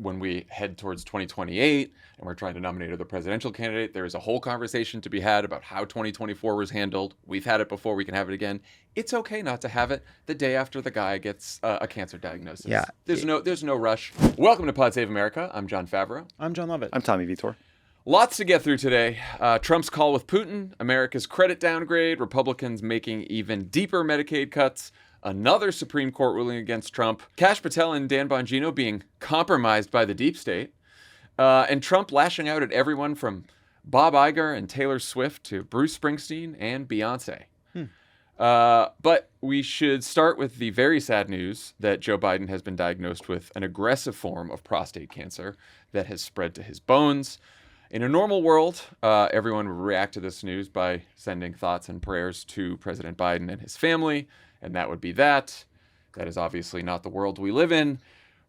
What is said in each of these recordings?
when we head towards 2028 and we're trying to nominate the presidential candidate, there is a whole conversation to be had about how 2024 was handled. We've had it before. We can have it again. It's okay not to have it the day after the guy gets a cancer diagnosis. Yeah. There's no rush. Welcome to Pod Save America. I'm John Favreau. I'm John Lovett. I'm Tommy Vitor. Lots to get through today. Trump's call with Putin, America's credit downgrade, Republicans making even deeper Medicaid cuts, another Supreme Court ruling against Trump, Kash, Patel, and Dan Bongino being compromised by the deep state, and Trump lashing out at everyone from Bob Iger and Taylor Swift to Bruce Springsteen and Beyonce. But we should start with the very sad news that Joe Biden has been diagnosed with an aggressive form of prostate cancer that has spread to his bones. In a normal world, everyone would react to this news by sending thoughts and prayers to President Biden and his family, and that would be that. That is obviously not the world we live in.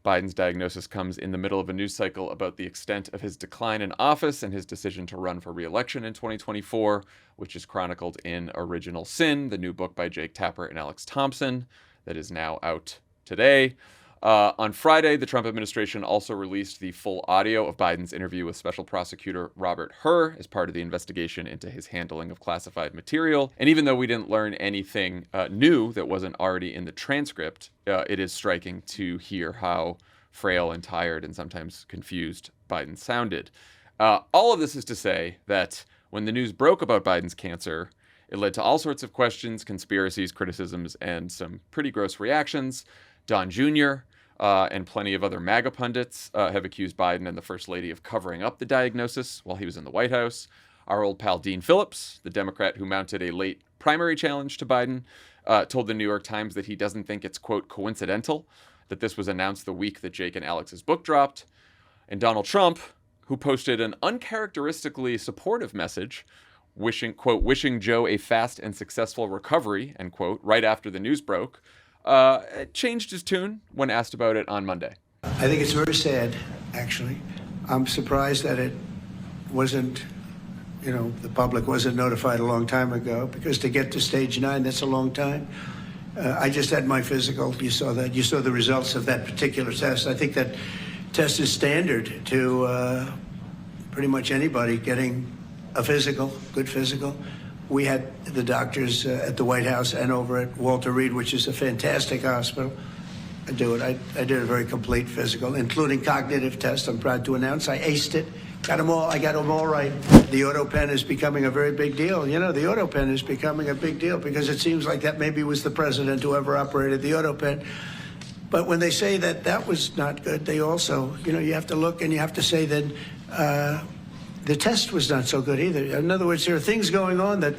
Biden's diagnosis comes in the middle of a news cycle about the extent of his decline in office and his decision to run for re-election in 2024, which is chronicled in Original Sin, the new book by Jake Tapper and Alex Thompson that is now out today. On Friday, the Trump administration also released the full audio of Biden's interview with Special Prosecutor Robert Hur as part of the investigation into his handling of classified material. And even though we didn't learn anything new that wasn't already in the transcript, it is striking to hear how frail and tired and sometimes confused Biden sounded. All of this is to say that when the news broke about Biden's cancer, it led to all sorts of questions, conspiracies, criticisms, and some pretty gross reactions. Don Jr., and plenty of other MAGA pundits have accused Biden and the First Lady of covering up the diagnosis while he was in the White House. Our old pal Dean Phillips, the Democrat who mounted a late primary challenge to Biden, told the New York Times that he doesn't think it's, quote, coincidental that this was announced the week that Jake and Alex's book dropped. And Donald Trump, who posted an uncharacteristically supportive message, wishing Joe a fast and successful recovery, end quote, right after the news broke, changed his tune when asked about it on Monday. I think it's very sad, actually. I'm surprised that it wasn't, the public wasn't notified a long time ago, because to get to stage 9, that's a long time. I just had my physical. You saw that. You saw the results of that particular test. I think that test is standard to pretty much anybody getting a physical, good physical. We had the doctors at the White House and over at Walter Reed, which is a fantastic hospital. I did a very complete physical, including cognitive tests. I'm proud to announce I aced it. Got them all. I got them all right. The auto pen is becoming a very big deal. The auto pen is becoming a big deal because it seems like that maybe was the president who ever operated the auto pen. But when they say that was not good, they also, you have to look and you have to say that the test was not so good either. In other words, there are things going on that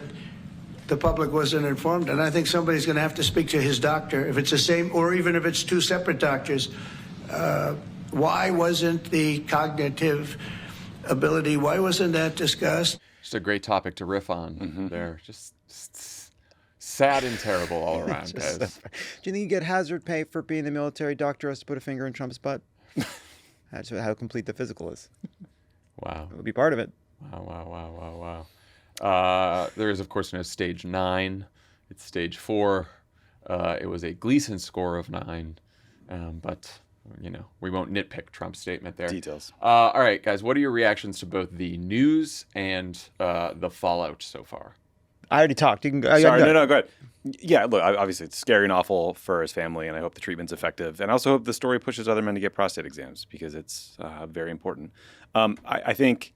the public wasn't informed, and I think somebody's going to have to speak to his doctor, if it's the same, or even if it's two separate doctors. Why wasn't the cognitive ability, why wasn't that discussed? Just a great topic to riff on there. Just sad and terrible all around, guys. Do you think you get hazard pay for being the military doctor has to put a finger in Trump's butt? That's how complete the physical is. Wow. It would be part of it. Wow. There is, of course, no stage 9. It's stage 4. It was a Gleason score of 9. But, we won't nitpick Trump's statement there. Details. All right, guys, what are your reactions to both the news and the fallout so far? I already talked. You can go. Sorry, no, go ahead. Yeah, look, obviously it's scary and awful for his family, and I hope the treatment's effective. And I also hope the story pushes other men to get prostate exams because it's very important. I think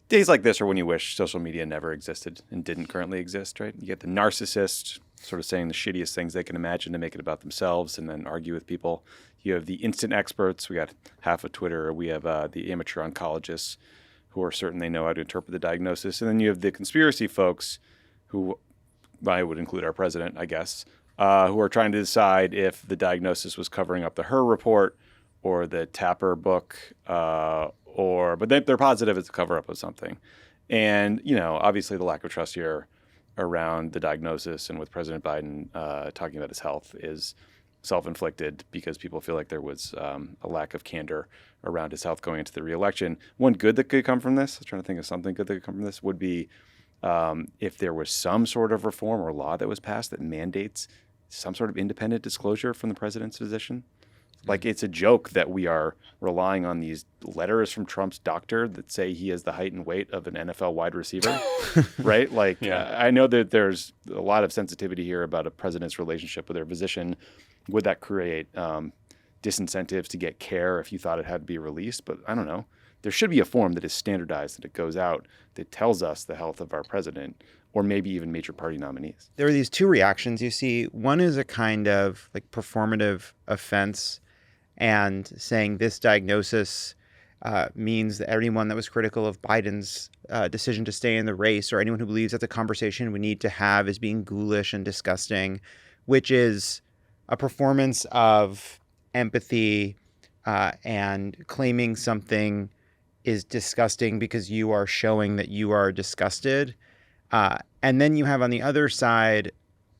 days like this are when you wish social media never existed and didn't currently exist, right? You get the narcissist sort of saying the shittiest things they can imagine to make it about themselves and then argue with people. You have the instant experts. We got half of Twitter. We have the amateur oncologists who are certain they know how to interpret the diagnosis. And then you have the conspiracy folks who I would include our president, I guess, who are trying to decide if the diagnosis was covering up the Hur report or the Tapper book, but they're positive it's a cover-up of something. And, obviously the lack of trust here around the diagnosis and with President Biden talking about his health is self-inflicted because people feel like there was a lack of candor around his health going into the re-election. One good that could come from this, I was trying to think of something good that could come from this, would be if there was some sort of reform or law that was passed that mandates some sort of independent disclosure from the president's physician. Like, it's a joke that we are relying on these letters from Trump's doctor that say he has the height and weight of an NFL wide receiver, right? Like, I know that there's a lot of sensitivity here about a president's relationship with their physician. Would that create disincentives to get care if you thought it had to be released? But I don't know. There should be a form that is standardized and it goes out that tells us the health of our president or maybe even major party nominees. There are these two reactions you see. One is a kind of like performative offense and saying this diagnosis means that anyone that was critical of Biden's decision to stay in the race or anyone who believes that's a conversation we need to have is being ghoulish and disgusting, which is a performance of empathy and claiming something is disgusting because you are showing that you are disgusted. And then you have on the other side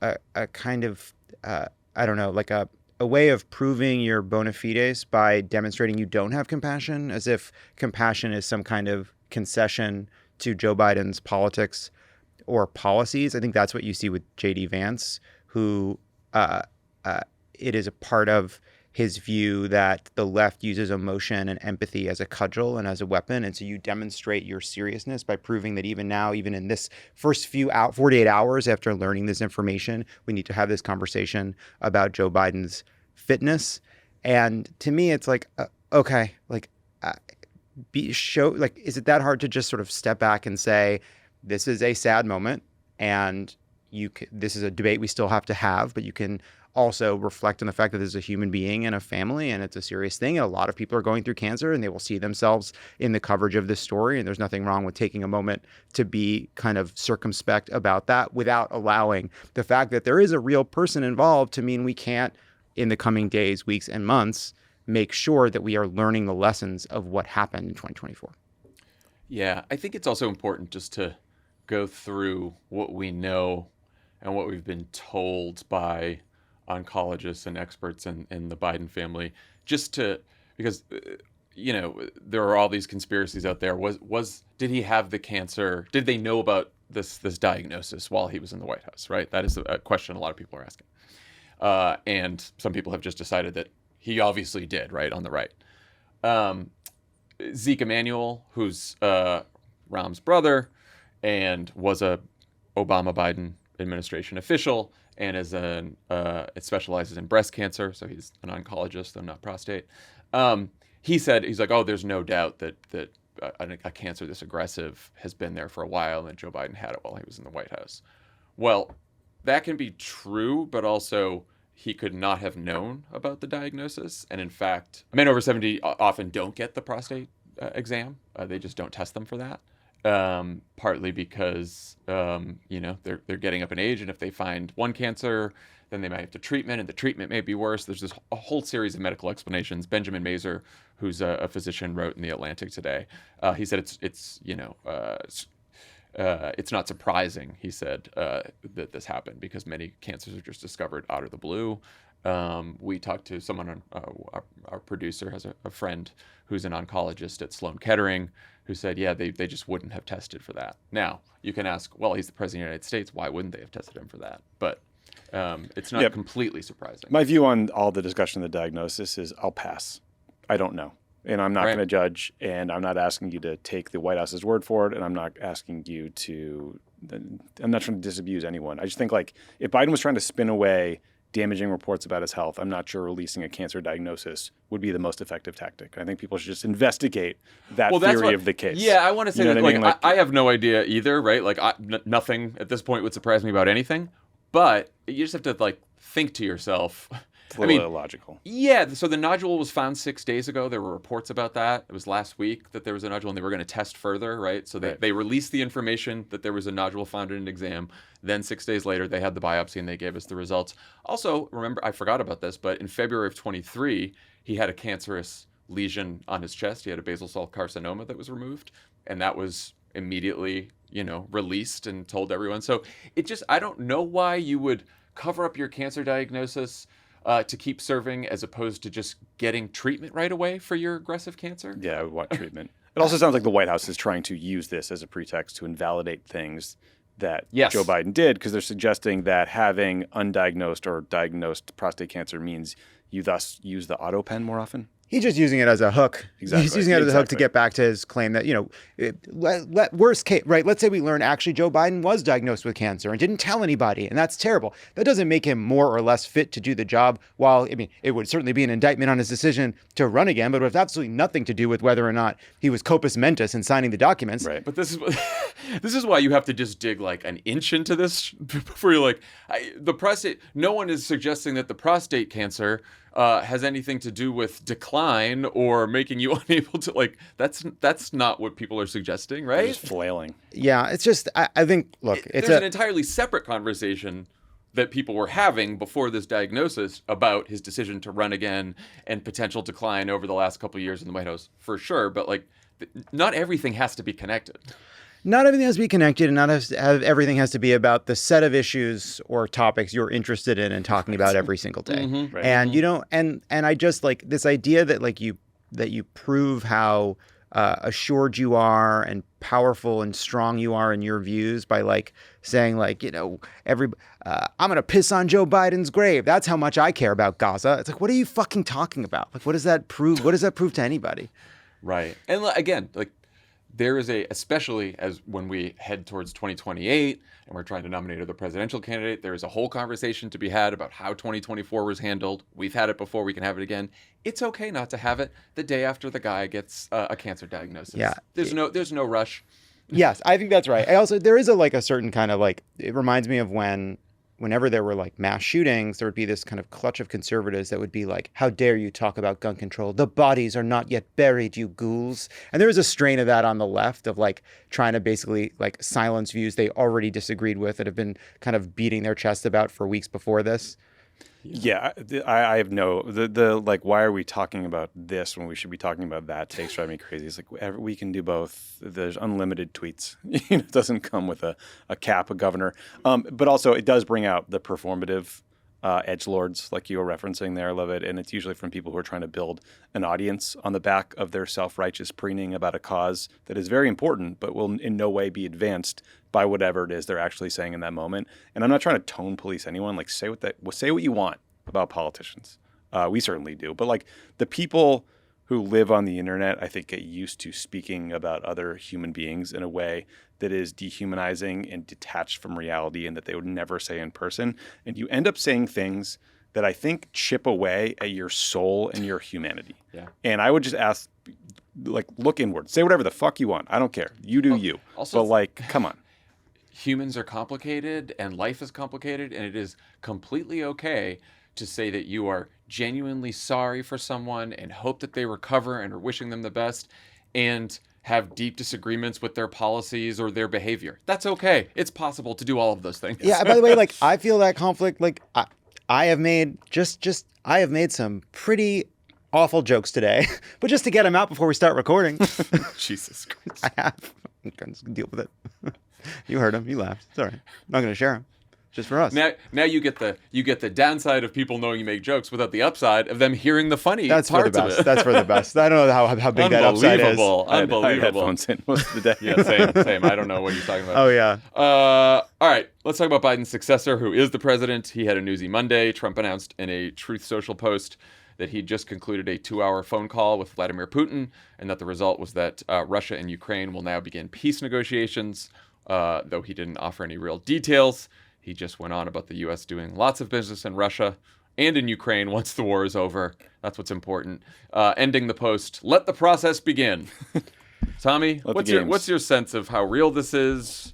a kind of, I don't know, like a way of proving your bona fides by demonstrating you don't have compassion, as if compassion is some kind of concession to Joe Biden's politics or policies. I think that's what you see with J.D. Vance, who it is a part of his view that the left uses emotion and empathy as a cudgel and as a weapon. And so you demonstrate your seriousness by proving that even now, even in this first 48 hours after learning this information, we need to have this conversation about Joe Biden's fitness. And to me, it's like, okay, like is it that hard to just sort of step back and say, this is a sad moment and this is a debate we still have to have, but you can also reflect on the fact that there's a human being and a family and it's a serious thing. And a lot of people are going through cancer and they will see themselves in the coverage of this story. And there's nothing wrong with taking a moment to be kind of circumspect about that without allowing the fact that there is a real person involved to mean we can't, in the coming days, weeks, and months, make sure that we are learning the lessons of what happened in 2024. Yeah, I think it's also important just to go through what we know and what we've been told by oncologists and experts in the Biden family, because there are all these conspiracies out there. Did he have the cancer? Did they know about this diagnosis while he was in the White House? Right, that is a question a lot of people are asking, and some people have just decided that he obviously did. Right, on the right, Zeke Emanuel, who's Rahm's brother, and was a Obama-Biden administration official. And it specializes in breast cancer, so he's an oncologist, though not prostate. He's like, oh, there's no doubt that a cancer this aggressive has been there for a while, and that Joe Biden had it while he was in the White House. Well, that can be true, but also he could not have known about the diagnosis. And in fact, men over 70 often don't get the prostate exam. They just don't test them for that. Partly because, they're getting up in age, and if they find one cancer, then they might have to treatment, and the treatment may be worse. There's a whole series of medical explanations. Benjamin Mazur, who's a physician, wrote in The Atlantic today. He said it's not surprising, he said, that this happened because many cancers are just discovered out of the blue. We talked to someone, our producer has a friend who's an oncologist at Sloan Kettering, who said, yeah, they just wouldn't have tested for that. Now, you can ask, well, he's the president of the United States. Why wouldn't they have tested him for that? But it's not completely surprising. My view on all the discussion of the diagnosis is I'll pass. I don't know. And I'm not going to judge. And I'm not asking you to take the White House's word for it. And I'm not asking you I'm not trying to disabuse anyone. I just think, like, if Biden was trying to spin away damaging reports about his health, I'm not sure releasing a cancer diagnosis would be the most effective tactic. I think people should just investigate that theory of the case. Yeah, I want to say that, I mean? I have no idea either, right? Like, nothing at this point would surprise me about anything. But you just have to, think to yourself. It's a little illogical. Yeah, so the nodule was found 6 days ago. There were reports about that. It was last week that there was a nodule, and they were going to test further, right? So they released the information that there was a nodule found in an exam. Then 6 days later, they had the biopsy, and they gave us the results. Also, remember, I forgot about this, but in February of 23, he had a cancerous lesion on his chest. He had a basal cell carcinoma that was removed, and that was immediately, released and told everyone. So I don't know why you would cover up your cancer diagnosis to keep serving as opposed to just getting treatment right away for your aggressive cancer. Yeah, I would want treatment. It also sounds like the White House is trying to use this as a pretext to invalidate things that Yes. Joe Biden did, because they're suggesting that having undiagnosed or diagnosed prostate cancer means you thus use the auto pen more often. He's just using it as a hook. Exactly. He's using it as a hook to Exactly. get back to his claim that, worst case, right? Let's say we learn actually Joe Biden was diagnosed with cancer and didn't tell anybody, and that's terrible. That doesn't make him more or less fit to do the job. While, I mean, it would certainly be an indictment on his decision to run again, but it would have absolutely nothing to do with whether or not he was corpus mentis in signing the documents. Right. But this is why you have to just dig like an inch into this before you're like, the prostate. No one is suggesting that the prostate cancer has anything to do with decline or making you unable to, like, that's not what people are suggesting, They're right? just flailing. Yeah, it's just, I think, look, it's There's an entirely separate conversation that people were having before this diagnosis about his decision to run again and potential decline over the last couple of years in the White House, for sure. But like, not everything has to be connected. not everything has to be connected, and not everything has to be about the set of issues or topics you're interested in and talking about every single day. Right. And you don't, and I just like this idea that like you prove how assured you are and powerful and strong you are in your views by like saying like, I'm gonna piss on Joe Biden's grave. That's how much I care about Gaza. It's like, what are you fucking talking about? Like, what does that prove? What does that prove to anybody? Right. And again, like, there is especially as when we head towards 2028 and we're trying to nominate the presidential candidate, there is a whole conversation to be had about how 2024 was handled. We've had it before. We can have it again. It's okay not to have it the day after the guy gets a cancer diagnosis. Yeah. There's no rush. Yes, I think that's right. There is a certain kind of like, it reminds me of whenever there were like mass shootings, there would be this kind of clutch of conservatives that would be like, how dare you talk about gun control? The bodies are not yet buried, you ghouls. And there was a strain of that on the left of like trying to basically like silence views they already disagreed with that have been kind of beating their chest about for weeks before this. Yeah, I have the like, why are we talking about this when we should be talking about that? Takes drive me crazy. It's like we can do both. There's unlimited tweets. It doesn't come with a cap, a governor. But also it does bring out the performative edgelords like you were referencing there, Lovett. And it's usually from people who are trying to build an audience on the back of their self-righteous preening about a cause that is very important, but will in no way be advanced by whatever it is they're actually saying in that moment. And I'm not trying to tone police anyone. Like say what you want about politicians. We certainly do. But like the people who live on the internet, I think, get used to speaking about other human beings in a way that is dehumanizing and detached from reality and that they would never say in person. And you end up saying things that I think chip away at your soul and your humanity. Yeah. And I would just ask, like, look inward. Say whatever the fuck you want. I don't care. You do you. also- But like, come on. Humans are complicated and life is complicated, and it is completely okay to say that you are genuinely sorry for someone and hope that they recover and are wishing them the best and have deep disagreements with their policies or their behavior. That's okay. It's possible to do all of those things. Yeah, by the way, like I feel that conflict, like I have made I have made some pretty awful jokes today, but just to get them out before we start recording. Jesus Christ. I have. I'm going to deal with it. You heard him. You laughed. It's all right. I'm not going to share them. Just for us. Now you get the downside of people knowing you make jokes without the upside of them hearing the funny That's for the parts of best. it. That's for the best. I don't know how big that upside is. Unbelievable. I had Unbelievable. headphones in most of the day. Yeah, same. I don't know what you're talking about. Oh yeah. All right, let's talk about Biden's successor, who is the president. He had a newsy Monday. Trump announced in a Truth Social post that he just concluded a 2-hour phone call with Vladimir Putin, and that the result was that Russia and Ukraine will now begin peace negotiations, though he didn't offer any real details. He just went on about the U.S. doing lots of business in Russia and in Ukraine once the war is over. That's what's important. Ending the post, let the process begin. Tommy, what's your sense of how real this is?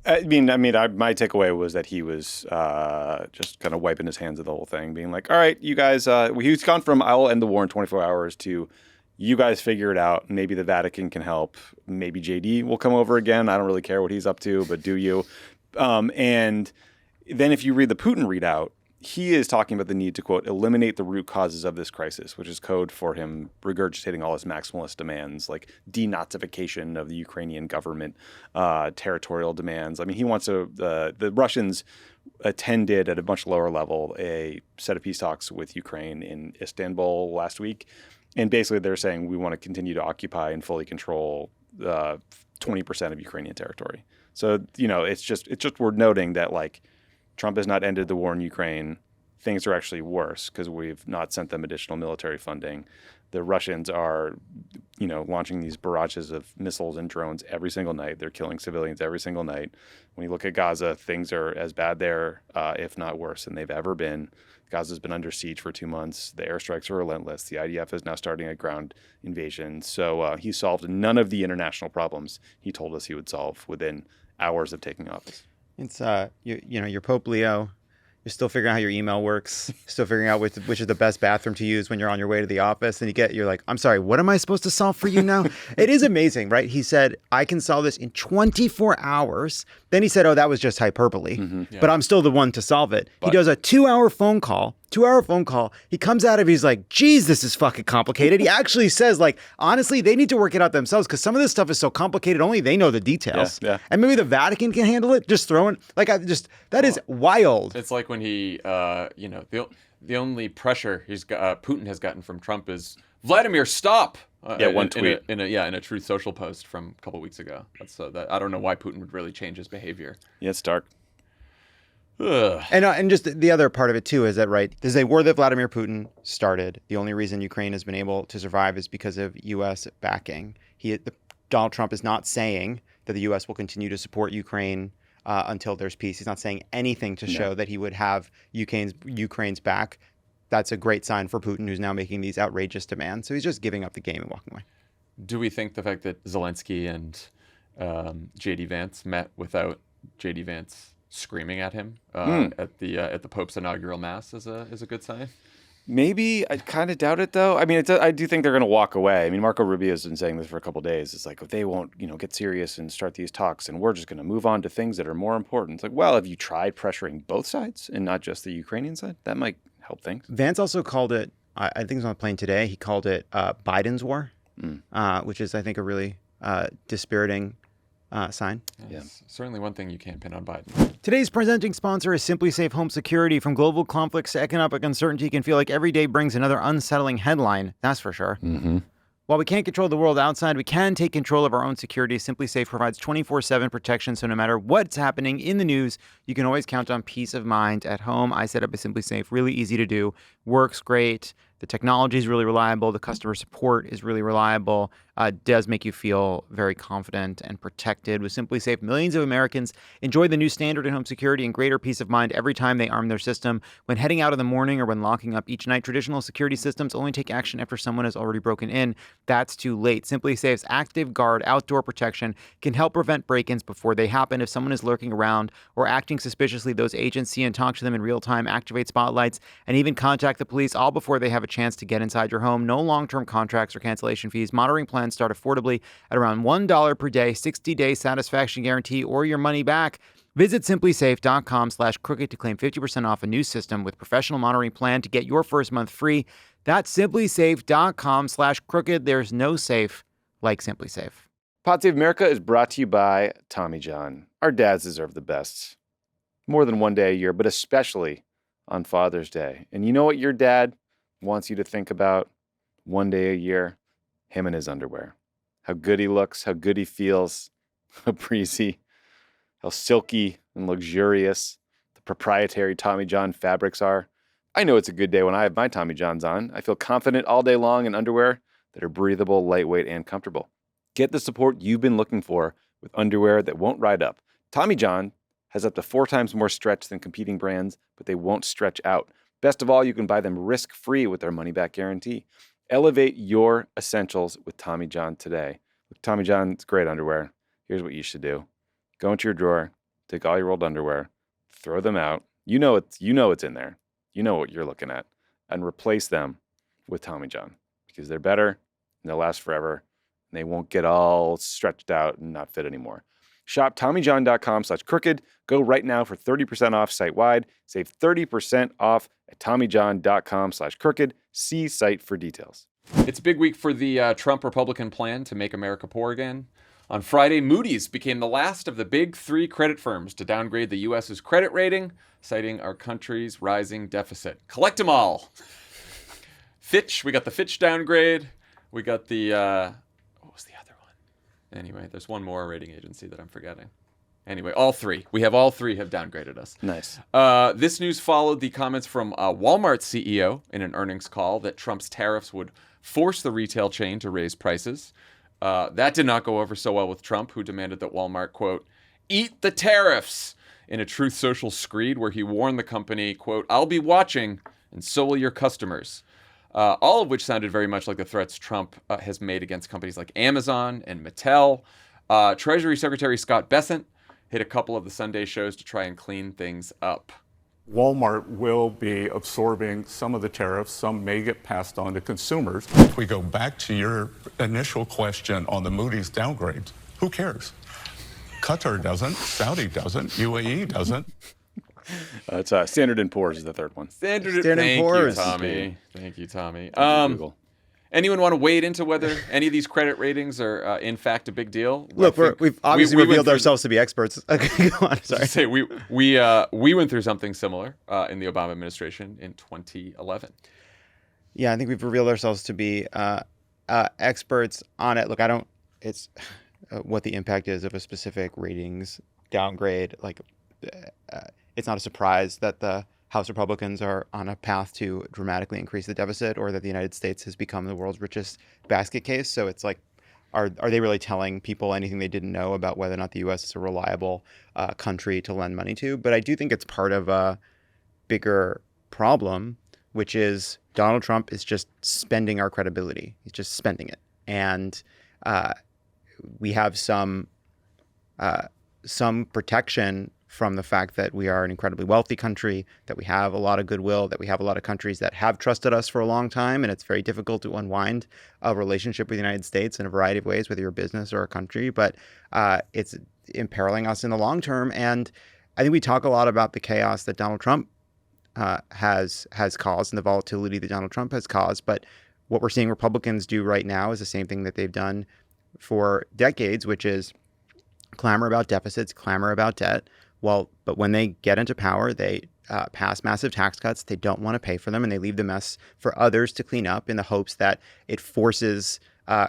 My takeaway was that he was just kind of wiping his hands of the whole thing, being like, all right, you guys, he's gone from I'll end the war in 24 hours to you guys figure it out. Maybe the Vatican can help. Maybe JD will come over again. I don't really care what he's up to, but do you? And then if you read the Putin readout, he is talking about the need to, quote, eliminate the root causes of this crisis, which is code for him regurgitating all his maximalist demands, like denazification of the Ukrainian government, territorial demands. I mean, he wants the Russians attended at a much lower level a set of peace talks with Ukraine in Istanbul last week. And basically they're saying we want to continue to occupy and fully control 20% of Ukrainian territory. So, it's just worth noting that, like, Trump has not ended the war in Ukraine. Things are actually worse because we've not sent them additional military funding. The Russians are, launching these barrages of missiles and drones every single night. They're killing civilians every single night. When you look at Gaza, things are as bad there, if not worse, than they've ever been. Gaza's been under siege for 2 months. The airstrikes are relentless. The IDF is now starting a ground invasion. So he solved none of the international problems he told us he would solve within hours of taking office. It's you're Pope Leo. You're still figuring out how your email works. Still figuring out which is the best bathroom to use when you're on your way to the office. And you're like, I'm sorry, what am I supposed to solve for you now? It is amazing, right? He said, I can solve this in 24 hours. Then he said, oh, that was just hyperbole. Yeah. But I'm still the one to solve it. He does a 2-hour phone call. He comes out of it, he's like, geez, this is fucking complicated. He actually says, like, honestly, they need to work it out themselves because some of this stuff is so complicated, only they know the details. Yeah. And maybe the Vatican can handle it. Just throwing, that is wild. It's like when he, the only pressure Putin has gotten from Trump is Vladimir, stop. One tweet in a Truth Social post from a couple weeks ago. That I don't know why Putin would really change his behavior. Yeah, it's dark. Ugh. And just the other part of it too is that, right, there's a war that Vladimir Putin started. The only reason Ukraine has been able to survive is because of U.S. backing. Donald Trump is not saying that the U.S. will continue to support Ukraine until there's peace. He's not saying anything to show that he would have Ukraine's back. That's a great sign for Putin, who's now making these outrageous demands. So he's just giving up the game and walking away. Do we think the fact that Zelensky and J.D. Vance met without J.D. Vance screaming at him at the Pope's inaugural mass is a good sign? Maybe. I kind of doubt it, though. I mean, I do think they're going to walk away. I mean, Marco Rubio has been saying this for a couple of days. It's like, if they won't, get serious and start these talks, and we're just going to move on to things that are more important. It's like, well, have you tried pressuring both sides and not just the Ukrainian side? That might help things. Vance also called it, I think it was on the plane today, he called it Biden's war, which is, I think, a really dispiriting sign. Yes. Certainly one thing you can't pin on Biden. Today's presenting sponsor is Simply Safe Home Security. From global conflicts to economic uncertainty, can feel like every day brings another unsettling headline. That's for sure. Mm-hmm. While we can't control the world outside, we can take control of our own security. Simply Safe provides 24/7 protection, so no matter what's happening in the news, you can always count on peace of mind at home. I set up a Simply Safe, really easy to do, works great. The technology is really reliable. The customer support is really reliable. Does make you feel very confident and protected. With Simply Safe, millions of Americans enjoy the new standard in home security and greater peace of mind every time they arm their system. When heading out in the morning or when locking up each night, traditional security systems only take action after someone has already broken in. That's too late. Simply Safe's Active Guard outdoor protection can help prevent break-ins before they happen. If someone is lurking around or acting suspiciously, those agents see and talk to them in real time, activate spotlights, and even contact the police, all before they have a chance to get inside your home. No long-term contracts or cancellation fees. Monitoring plans start affordably at around $1 per day, 60-day satisfaction guarantee, or your money back. Visit simplysafe.com/crooked to claim 50% off a new system with professional monitoring plan to get your first month free. That's simplysafe.com/crooked. There's no safe like Simply Safe. Pod Save America is brought to you by Tommy John. Our dads deserve the best. More than one day a year, but especially on Father's Day. And you know what your dad wants you to think about one day a year? Him and his underwear. How good he looks, how good he feels, how breezy, how silky and luxurious the proprietary Tommy John fabrics are. I know it's a good day when I have my Tommy Johns on. I feel confident all day long in underwear that are breathable, lightweight, and comfortable. Get the support you've been looking for with underwear that won't ride up. Tommy John has up to 4 times more stretch than competing brands, but they won't stretch out. Best of all, you can buy them risk-free with their money-back guarantee. Elevate your essentials with Tommy John today. Look, Tommy John's great underwear. Here's what you should do. Go into your drawer, take all your old underwear, throw them out. You know it's in there. You know what you're looking at. And replace them with Tommy John because they're better and they'll last forever. And they won't get all stretched out and not fit anymore. Shop TommyJohn.com/crooked. Go right now for 30% off site-wide. Save 30% off at TommyJohn.com/crooked. See site for details. It's a big week for the Trump Republican plan to make America poor again. On Friday, Moody's became the last of the big 3 credit firms to downgrade the U.S.'s credit rating, citing our country's rising deficit. Collect them all. Fitch, we got the Fitch downgrade. We got the, what was the other one? Anyway, there's one more rating agency that I'm forgetting. Anyway, all three. We have all three have downgraded us. Nice. This news followed the comments from Walmart's CEO in an earnings call that Trump's tariffs would force the retail chain to raise prices. That did not go over so well with Trump, who demanded that Walmart, quote, eat the tariffs, in a Truth Social screed where he warned the company, quote, I'll be watching, and so will your customers. All of which sounded very much like the threats Trump has made against companies like Amazon and Mattel. Treasury Secretary Scott Bessent hit a couple of the Sunday shows to try and clean things up. Walmart will be absorbing some of the tariffs. Some may get passed on to consumers. If we go back to your initial question on the Moody's downgrades, who cares? Qatar doesn't, Saudi doesn't, UAE doesn't. It's Standard & Poor's is the third one. Standard & Poor's. Thank you, Tommy. Google. Anyone want to wade into whether any of these credit ratings are in fact a big deal? Look, we've obviously revealed ourselves to be experts. Okay, go on. Sorry. Say we went through something similar in the Obama administration in 2011. Yeah, I think we've revealed ourselves to be experts on it. Look, it's what the impact is of a specific ratings downgrade. Like, it's not a surprise that the House Republicans are on a path to dramatically increase the deficit, or that the United States has become the world's richest basket case. So it's like, are they really telling people anything they didn't know about whether or not the U.S. is a reliable country to lend money to? But I do think it's part of a bigger problem, which is Donald Trump is just spending our credibility. He's just spending it. And we have some protection from the fact that we are an incredibly wealthy country, that we have a lot of goodwill, that we have a lot of countries that have trusted us for a long time, and it's very difficult to unwind a relationship with the United States in a variety of ways, whether you're a business or a country, but it's imperiling us in the long term. And I think we talk a lot about the chaos that Donald Trump has caused and the volatility that Donald Trump has caused, but what we're seeing Republicans do right now is the same thing that they've done for decades, which is clamor about deficits, clamor about debt. Well, but when they get into power, they pass massive tax cuts. They don't want to pay for them, and they leave the mess for others to clean up in the hopes that it forces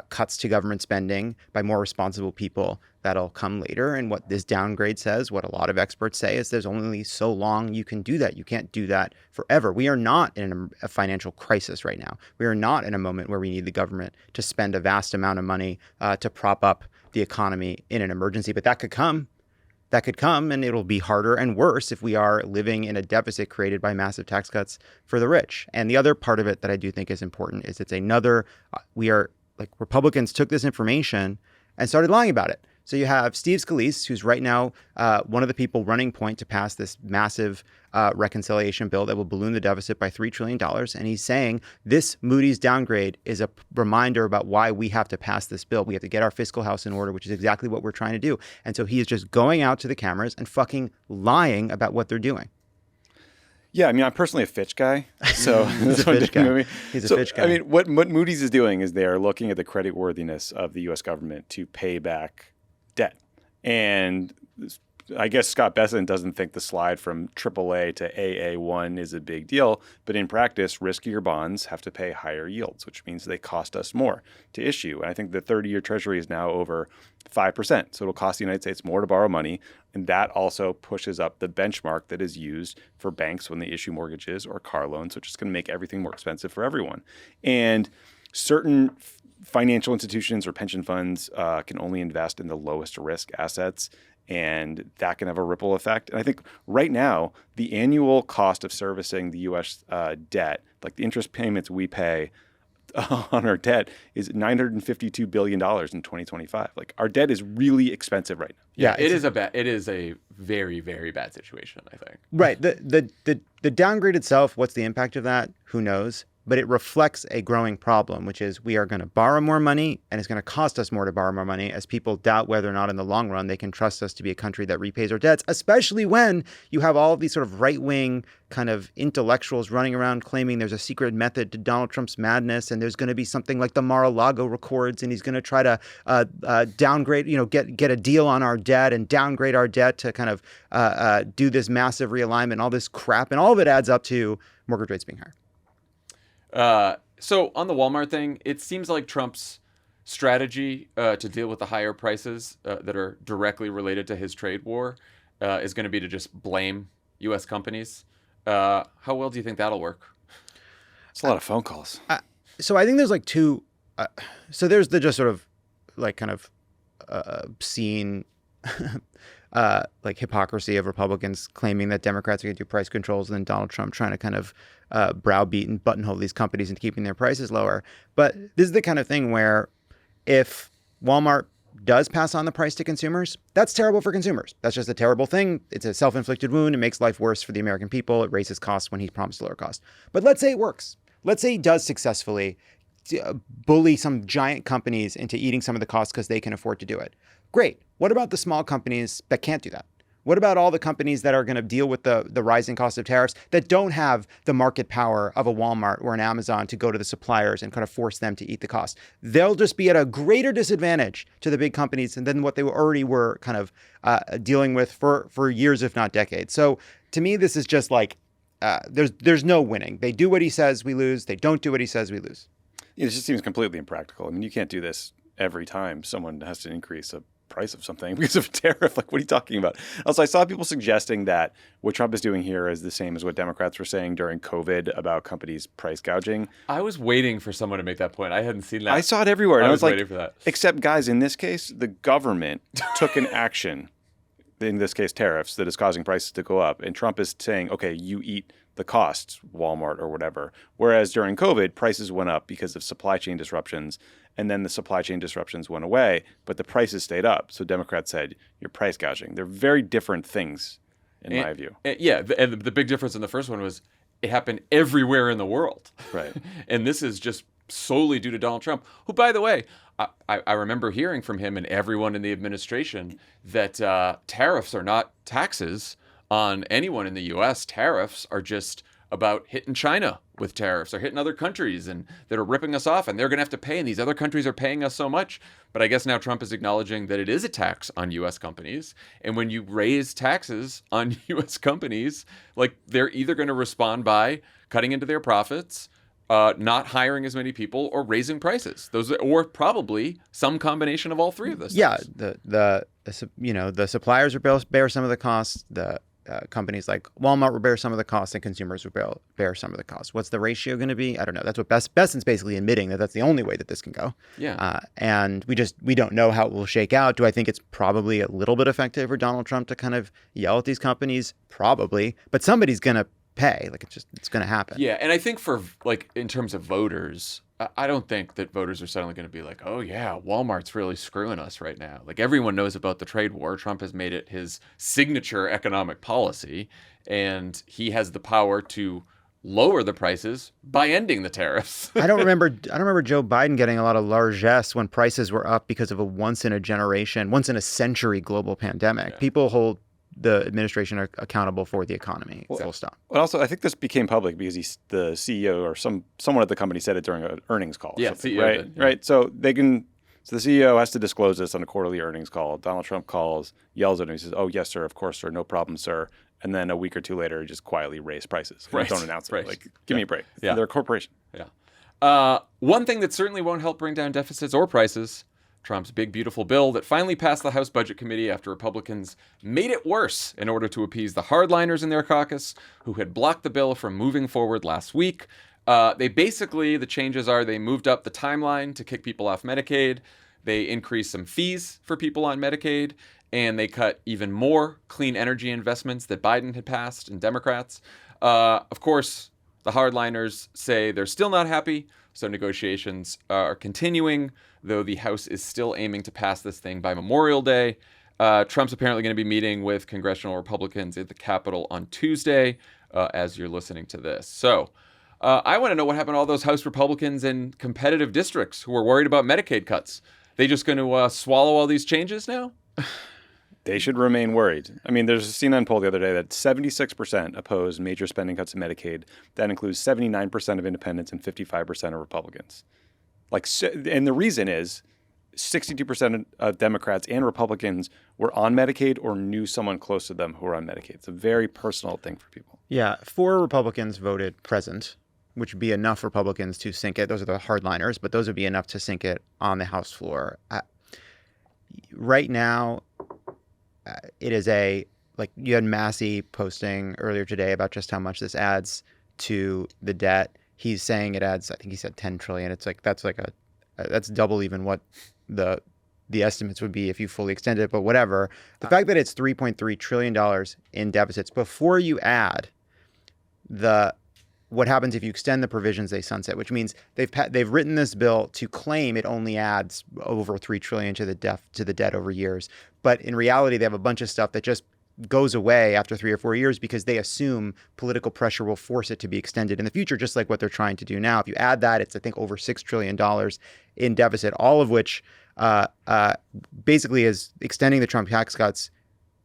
cuts to government spending by more responsible people that'll come later. And what this downgrade says, what a lot of experts say, is there's only so long you can do that. You can't do that forever. We are not in a financial crisis right now. We are not in a moment where we need the government to spend a vast amount of money to prop up the economy in an emergency. But that could come. That could come, and it'll be harder and worse if we are living in a deficit created by massive tax cuts for the rich. And the other part of it that I do think is important is it's another, Republicans took this information and started lying about it. So you have Steve Scalise, who's right now one of the people running point to pass this massive reconciliation bill that will balloon the deficit by $3 trillion. And he's saying this Moody's downgrade is a reminder about why we have to pass this bill. We have to get our fiscal house in order, which is exactly what we're trying to do. And so he is just going out to the cameras and fucking lying about what they're doing. Yeah, I mean, I'm personally a Fitch guy, so He's a Fitch guy. He's a Fitch guy. I mean, what Moody's is doing is they are looking at the creditworthiness of the U.S. government to pay back debt. And I guess Scott Bessent doesn't think the slide from AAA to AA1 is a big deal, but in practice, riskier bonds have to pay higher yields, which means they cost us more to issue. And I think the 30-year Treasury is now over 5%, so it'll cost the United States more to borrow money, and that also pushes up the benchmark that is used for banks when they issue mortgages or car loans, which is going to make everything more expensive for everyone. And certain financial institutions or pension funds can only invest in the lowest risk assets, and that can have a ripple effect. And I think right now, the annual cost of servicing the U.S. Debt, like the interest payments we pay on our debt, is $952 billion in 2025. Like, our debt is really expensive right now. Yeah, it is a very, very bad situation, I think. Right. The downgrade itself, what's the impact of that? Who knows? But it reflects a growing problem, which is we are going to borrow more money, and it's going to cost us more to borrow more money as people doubt whether or not in the long run they can trust us to be a country that repays our debts, especially when you have all of these sort of right-wing kind of intellectuals running around claiming there's a secret method to Donald Trump's madness, and there's going to be something like the Mar-a-Lago records, and he's going to try to downgrade, get a deal on our debt and downgrade our debt to kind of do this massive realignment, all this crap, and all of it adds up to mortgage rates being higher. So on the Walmart thing, it seems like Trump's strategy to deal with the higher prices that are directly related to his trade war is going to be to just blame U.S. companies. How well do you think that'll work? It's a lot of phone calls. So I think there's like two. So there's the just sort of like kind of obscene like hypocrisy of Republicans claiming that Democrats are going to do price controls, and then Donald Trump trying to kind of browbeat and buttonhole these companies into keeping their prices lower. But this is the kind of thing where if Walmart does pass on the price to consumers, that's terrible for consumers. That's just a terrible thing. It's a self-inflicted wound. It makes life worse for the American people. It raises costs when he promised to lower costs. But let's say it works. Let's say he does successfully bully some giant companies into eating some of the costs because they can afford to do it. Great. What about the small companies that can't do that? What about all the companies that are going to deal with the rising cost of tariffs that don't have the market power of a Walmart or an Amazon to go to the suppliers and kind of force them to eat the cost? They'll just be at a greater disadvantage to the big companies than what they already were kind of dealing with for years, if not decades. So to me, this is just like there's no winning. They do what he says, we lose. They don't do what he says, we lose. It just seems completely impractical. I mean, you can't do this every time someone has to increase a price of something because of a tariff. Like, what are you talking about? Also, I saw people suggesting that what Trump is doing here is the same as what Democrats were saying during COVID about companies price gouging. I was waiting for someone to make that point. I hadn't seen that. I saw it everywhere. And I was like, waiting for that. Except, guys, in this case, the government took an action, in this case tariffs, that is causing prices to go up. And Trump is saying, okay, you eat the costs, Walmart or whatever. Whereas during COVID, prices went up because of supply chain disruptions. And then the supply chain disruptions went away, but the prices stayed up. So Democrats said, you're price gouging. They're very different things, in my view. Yeah, and the big difference in the first one was it happened everywhere in the world. Right. And this is just solely due to Donald Trump, who, by the way, I remember hearing from him and everyone in the administration that tariffs are not taxes on anyone in the U.S. Tariffs are just about hitting China with tariffs or hitting other countries and that are ripping us off, and they're going to have to pay, and these other countries are paying us so much. But I guess now Trump is acknowledging that it is a tax on U.S. companies, and when you raise taxes on U.S. companies, like, they're either going to respond by cutting into their profits, not hiring as many people, or raising prices. Or probably some combination of all three of those. Yeah, things. the suppliers will bear some of the costs. The companies like Walmart will bear some of the costs, and consumers will bear some of the costs. What's the ratio going to be? I don't know. That's what Besant's basically admitting, that that's the only way that this can go. Yeah. And we don't know how it will shake out. Do I think it's probably a little bit effective for Donald Trump to kind of yell at these companies? Probably. But somebody's going to pay. Like, it's going to happen. Yeah, and I think for, like, in terms of voters, I don't think that voters are suddenly going to be like, oh yeah, Walmart's really screwing us right now. Like, everyone knows about the trade war. Trump has made it his signature economic policy, and he has the power to lower the prices by ending the tariffs. I don't remember Joe Biden getting a lot of largesse when prices were up because of a once in a century global pandemic. Yeah. People hold the administration are accountable for the economy. Full stop. But also, I think this became public because the CEO or someone at the company said it during an earnings call. Yeah, CEO right? did, yeah. Right. So the CEO has to disclose this on a quarterly earnings call. Donald Trump calls, yells at him. He says, "Oh yes, sir. Of course, sir. No problem, sir." And then a week or two later, he just quietly raised prices. Right. Don't announce it. Right. Like, give me a break. Yeah. They're a corporation. Yeah. One thing that certainly won't help bring down deficits or prices, Trump's big, beautiful bill that finally passed the House Budget Committee after Republicans made it worse in order to appease the hardliners in their caucus who had blocked the bill from moving forward last week. The changes are they moved up the timeline to kick people off Medicaid. They increased some fees for people on Medicaid, and they cut even more clean energy investments that Biden had passed and Democrats. Of course, the hardliners say they're still not happy, so negotiations are continuing, though the House is still aiming to pass this thing by Memorial Day. Trump's apparently going to be meeting with congressional Republicans at the Capitol on Tuesday, as you're listening to this. So I want to know what happened to all those House Republicans in competitive districts who were worried about Medicaid cuts. They just going to swallow all these changes now? They should remain worried. I mean, there's a CNN poll the other day that 76% oppose major spending cuts in Medicaid. That includes 79% of independents and 55% of Republicans. And the reason is 62% of Democrats and Republicans were on Medicaid or knew someone close to them who were on Medicaid. It's a very personal thing for people. Yeah, 4 Republicans voted present which would be enough Republicans to sink it. Those are the hardliners, but those would be enough to sink it on the House floor. Right now, it is like you had Massey posting earlier today about just how much this adds to the debt. He's saying it adds, I think he said 10 trillion. It's like that's double even what the estimates would be if you fully extend it, but whatever. The fact that it's $3.3 trillion in deficits before you add what happens if you extend the provisions they sunset, which means they've written this bill to claim it only adds over $3 trillion to the debt over years. But in reality, they have a bunch of stuff that just goes away after 3 or 4 years because they assume political pressure will force it to be extended in the future, just like what they're trying to do now. If you add that, it's, I think, over $6 trillion in deficit, all of which basically is extending the Trump tax cuts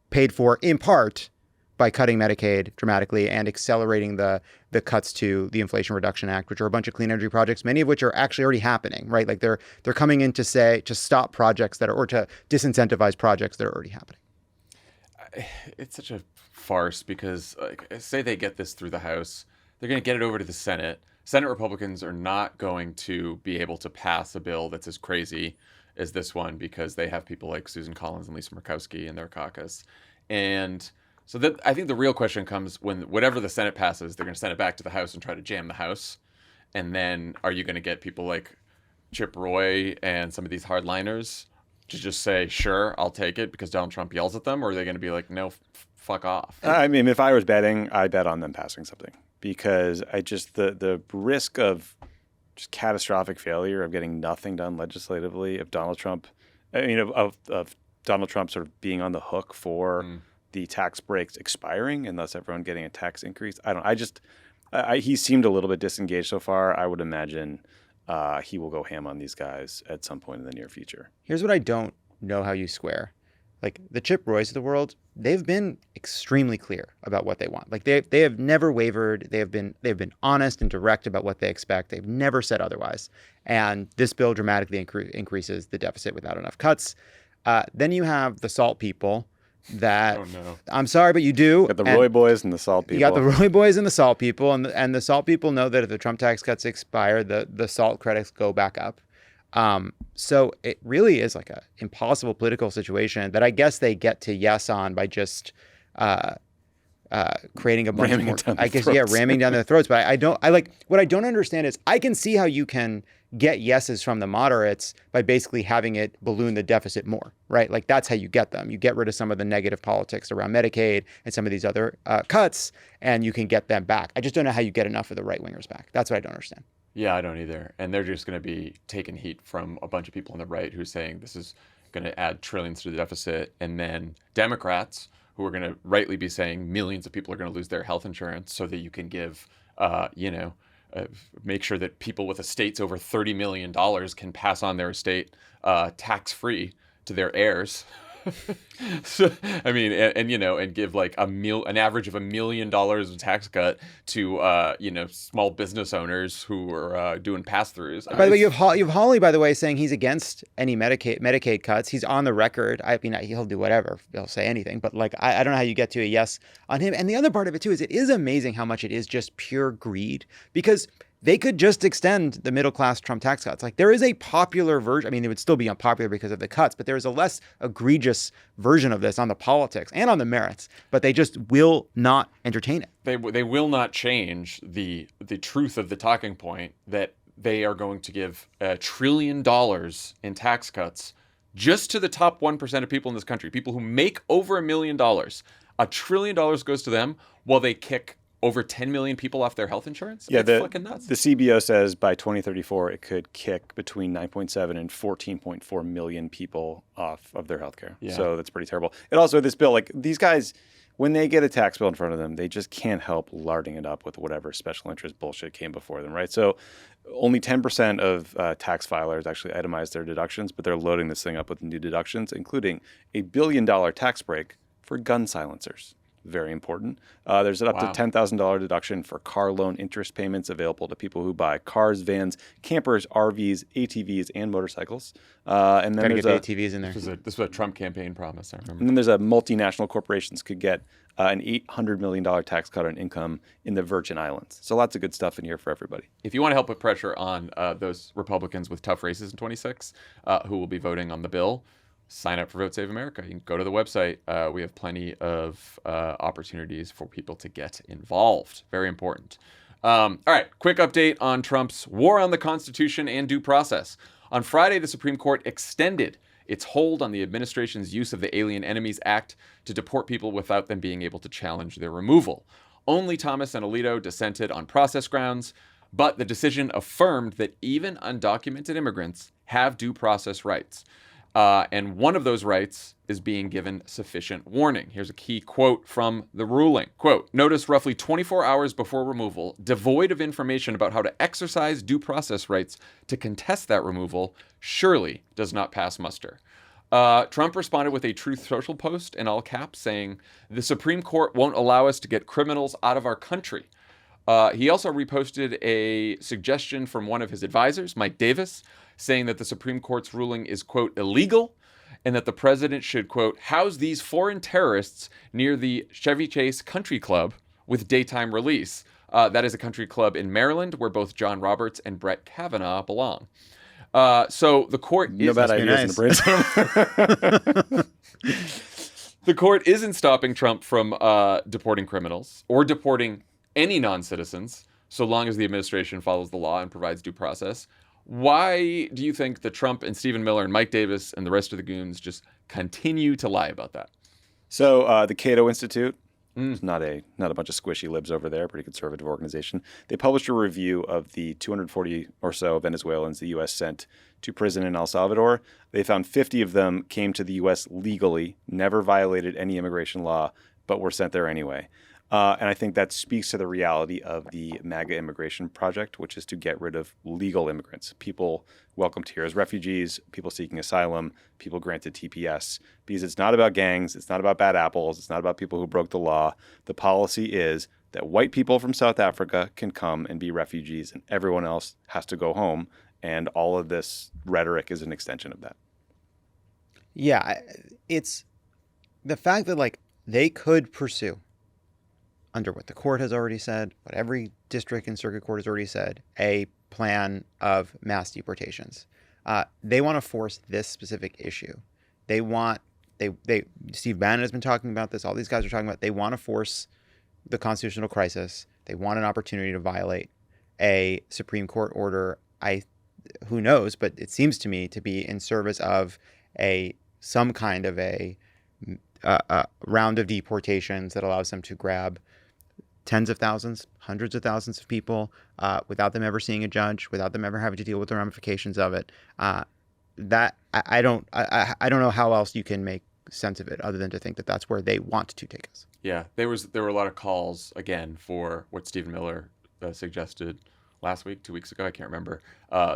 paid for in part by cutting Medicaid dramatically and accelerating the cuts to the Inflation Reduction Act, which are a bunch of clean energy projects, many of which are actually already happening, right? Like they're coming in to stop projects or to disincentivize projects that are already happening. It's such a farce because say they get this through the House, they're going to get it over to the Senate. Senate Republicans are not going to be able to pass a bill that's as crazy as this one because they have people like Susan Collins and Lisa Murkowski in their caucus. And so I think the real question comes when whatever the Senate passes, they're going to send it back to the House and try to jam the House. And then are you going to get people like Chip Roy and some of these hardliners to just say, sure, I'll take it because Donald Trump yells at them? Or are they going to be like, no, fuck off? I mean, if I was betting, I bet on them passing something because the risk of just catastrophic failure of getting nothing done legislatively, of Donald Trump, of Donald Trump sort of being on the hook for the tax breaks expiring and thus everyone getting a tax increase. He seemed a little bit disengaged so far. I would imagine he will go ham on these guys at some point in the near future. Here's what I don't know how you square. Like the Chip Roys of the world, they've been extremely clear about what they want. Like they have never wavered. They've been honest and direct about what they expect. They've never said otherwise. And this bill dramatically increases the deficit without enough cuts. Then you have the SALT people that, Oh, no. I'm sorry, but you do. You got the Roy boys and the SALT people. You got the Roy boys and the SALT people. And the SALT people know that if the Trump tax cuts expire, the SALT credits go back up. So it really is like a impossible political situation that I guess they get to yes on by just creating a bunch Ramming more. it down I their guess yeah, throats. ramming down their throats. But what I don't understand is I can see how you can get yeses from the moderates by basically having it balloon the deficit more, right? Like that's how you get them. You get rid of some of the negative politics around Medicaid and some of these other cuts, and you can get them back. I just don't know how you get enough of the right wingers back. That's what I don't understand. Yeah, I don't either. And they're just going to be taking heat from a bunch of people on the right who are saying this is going to add trillions to the deficit. And then Democrats who are going to rightly be saying millions of people are going to lose their health insurance so that you can give, make sure that people with estates over $30 million can pass on their estate tax-free to their heirs. So, I mean, and give like an average of $1 million of tax cut to, small business owners who are doing pass-throughs. By the way, you have Hawley, by the way, saying he's against any Medicaid cuts. He's on the record. I mean, he'll do whatever. He'll say anything. But like, I don't know how you get to a yes on him. And the other part of it too is it is amazing how much it is just pure greed because they could just extend the middle-class Trump tax cuts. Like there is a popular version. I mean, it would still be unpopular because of the cuts, but there is a less egregious version of this on the politics and on the merits, but they just will not entertain it. They will not change the truth of the talking point that they are going to give $1 trillion in tax cuts just to the top 1% of people in this country, people who make over $1 million. $1 trillion goes to them while they kick over 10 million people off their health insurance? Yeah, That's fucking nuts. The CBO says by 2034 it could kick between 9.7 and 14.4 million people off of their health care. Yeah. So that's pretty terrible. And also this bill, like these guys, when they get a tax bill in front of them, they just can't help larding it up with whatever special interest bullshit came before them, right? So only 10% of tax filers actually itemize their deductions, but they're loading this thing up with new deductions, including $1 billion tax break for gun silencers. very important. There's an up to $10,000 deduction for car loan interest payments available to people who buy cars, vans, campers, RVs, ATVs, and motorcycles. And then Gotta there's get the ATVs in there. This was a Trump campaign promise, I remember. and then there's a multinational corporations could get an $800 million tax cut on income in the Virgin Islands. So lots of good stuff in here for everybody. If you want to help put pressure on those Republicans with tough races in 26 who will be voting on the bill, sign up for Vote Save America. You can go to the website. We have plenty of opportunities for people to get involved. Very important. All right, quick update on Trump's war on the Constitution and due process. On Friday, the Supreme Court extended its hold on the administration's use of the Alien Enemies Act to deport people without them being able to challenge their removal. Only Thomas and Alito dissented on process grounds, but the decision affirmed that even undocumented immigrants have due process rights. And one of those rights is being given sufficient warning. Here's a key quote from the ruling. Quote, notice roughly 24 hours before removal, devoid of information about how to exercise due process rights to contest that removal, surely does not pass muster. Trump responded with a Truth Social post in all caps saying, the Supreme Court won't allow us to get criminals out of our country. He also reposted a suggestion from one of his advisors, Mike Davis, saying that the Supreme Court's ruling is, quote, illegal, and that the president should, quote, house these foreign terrorists near the Chevy Chase Country Club with daytime release. That is a country club in Maryland where both John Roberts and Brett Kavanaugh belong. So the court is... No bad ideas in the brainstorm. The court isn't stopping Trump from deporting criminals or deporting any non-citizens, so long as the administration follows the law and provides due process. Why do you think that Trump and Stephen Miller and Mike Davis and the rest of the goons just continue to lie about that? So the Cato Institute, it's not a bunch of squishy libs over there, pretty conservative organization. They published a review of the 240 or so Venezuelans the U.S. sent to prison in El Salvador. They found 50 of them came to the U.S. legally, never violated any immigration law, but were sent there anyway. And I think that speaks to the reality of the MAGA immigration project, which is to get rid of legal immigrants, people welcomed here as refugees, people seeking asylum, people granted TPS, because it's not about gangs, it's not about bad apples, it's not about people who broke the law. The policy is that white people from South Africa can come and be refugees and everyone else has to go home. And all of this rhetoric is an extension of that. Yeah, it's the fact that like they could pursue, under what the court has already said, what every district and circuit court has already said, a plan of mass deportations. They want to force this specific issue. Steve Bannon has been talking about this. All these guys are talking about. They want to force the constitutional crisis. They want an opportunity to violate a Supreme Court order. Who knows? But it seems to me to be in service of some kind of a round of deportations that allows them to grab tens of thousands, hundreds of thousands of people without them ever seeing a judge, without them ever having to deal with the ramifications of it. That I don't know how else you can make sense of it other than to think that that's where they want to take us. Yeah, there were a lot of calls again for what Stephen Miller suggested last week, 2 weeks ago, I can't remember,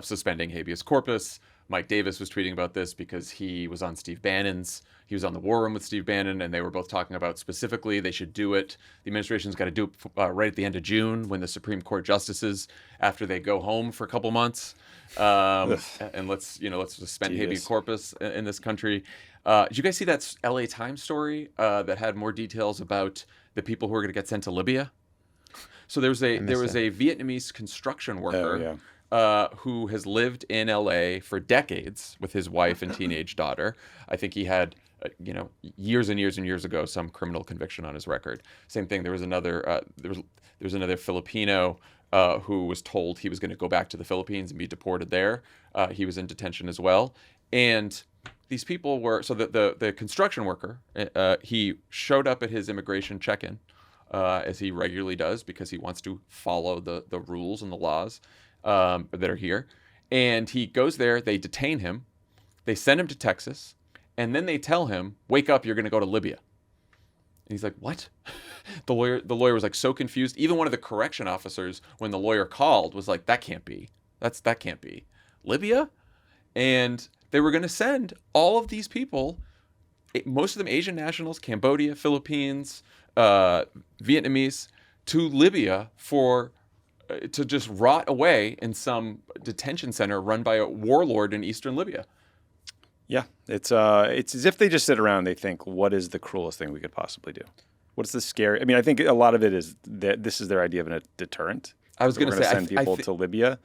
suspending habeas corpus. Mike Davis was tweeting about this because he was on he was on the War Room with Steve Bannon, and they were both talking about specifically they should do it. The administration's got to do it right at the end of June when the Supreme Court justices, after they go home for a couple months, and let's suspend habeas corpus in this country. Did you guys see that LA Times story that had more details about the people who are going to get sent to Libya? So there was a Vietnamese construction worker who has lived in LA for decades with his wife and teenage daughter. I think he had, years and years and years ago, some criminal conviction on his record. Same thing. There was another Filipino who was told he was going to go back to the Philippines and be deported there. He was in detention as well. And these people were the construction worker. He showed up at his immigration check-in. As he regularly does, because he wants to follow the rules and the laws that are here. And he goes there, they detain him, they send him to Texas, and then they tell him, wake up, you're going to go to Libya. And he's like, what? The lawyer was like so confused. Even one of the correction officers, when the lawyer called, was like, that can't be. That can't be. Libya? And they were going to send all of these people, most of them Asian nationals, Cambodia, Philippines, Vietnamese to Libya for to just rot away in some detention center run by a warlord in eastern Libya. Yeah, it's as if they just sit around and they think, what is the cruelest thing we could possibly do? What's the scary? I mean, I think a lot of it is that this is their idea of a deterrent. I was going to say, send people to Libya.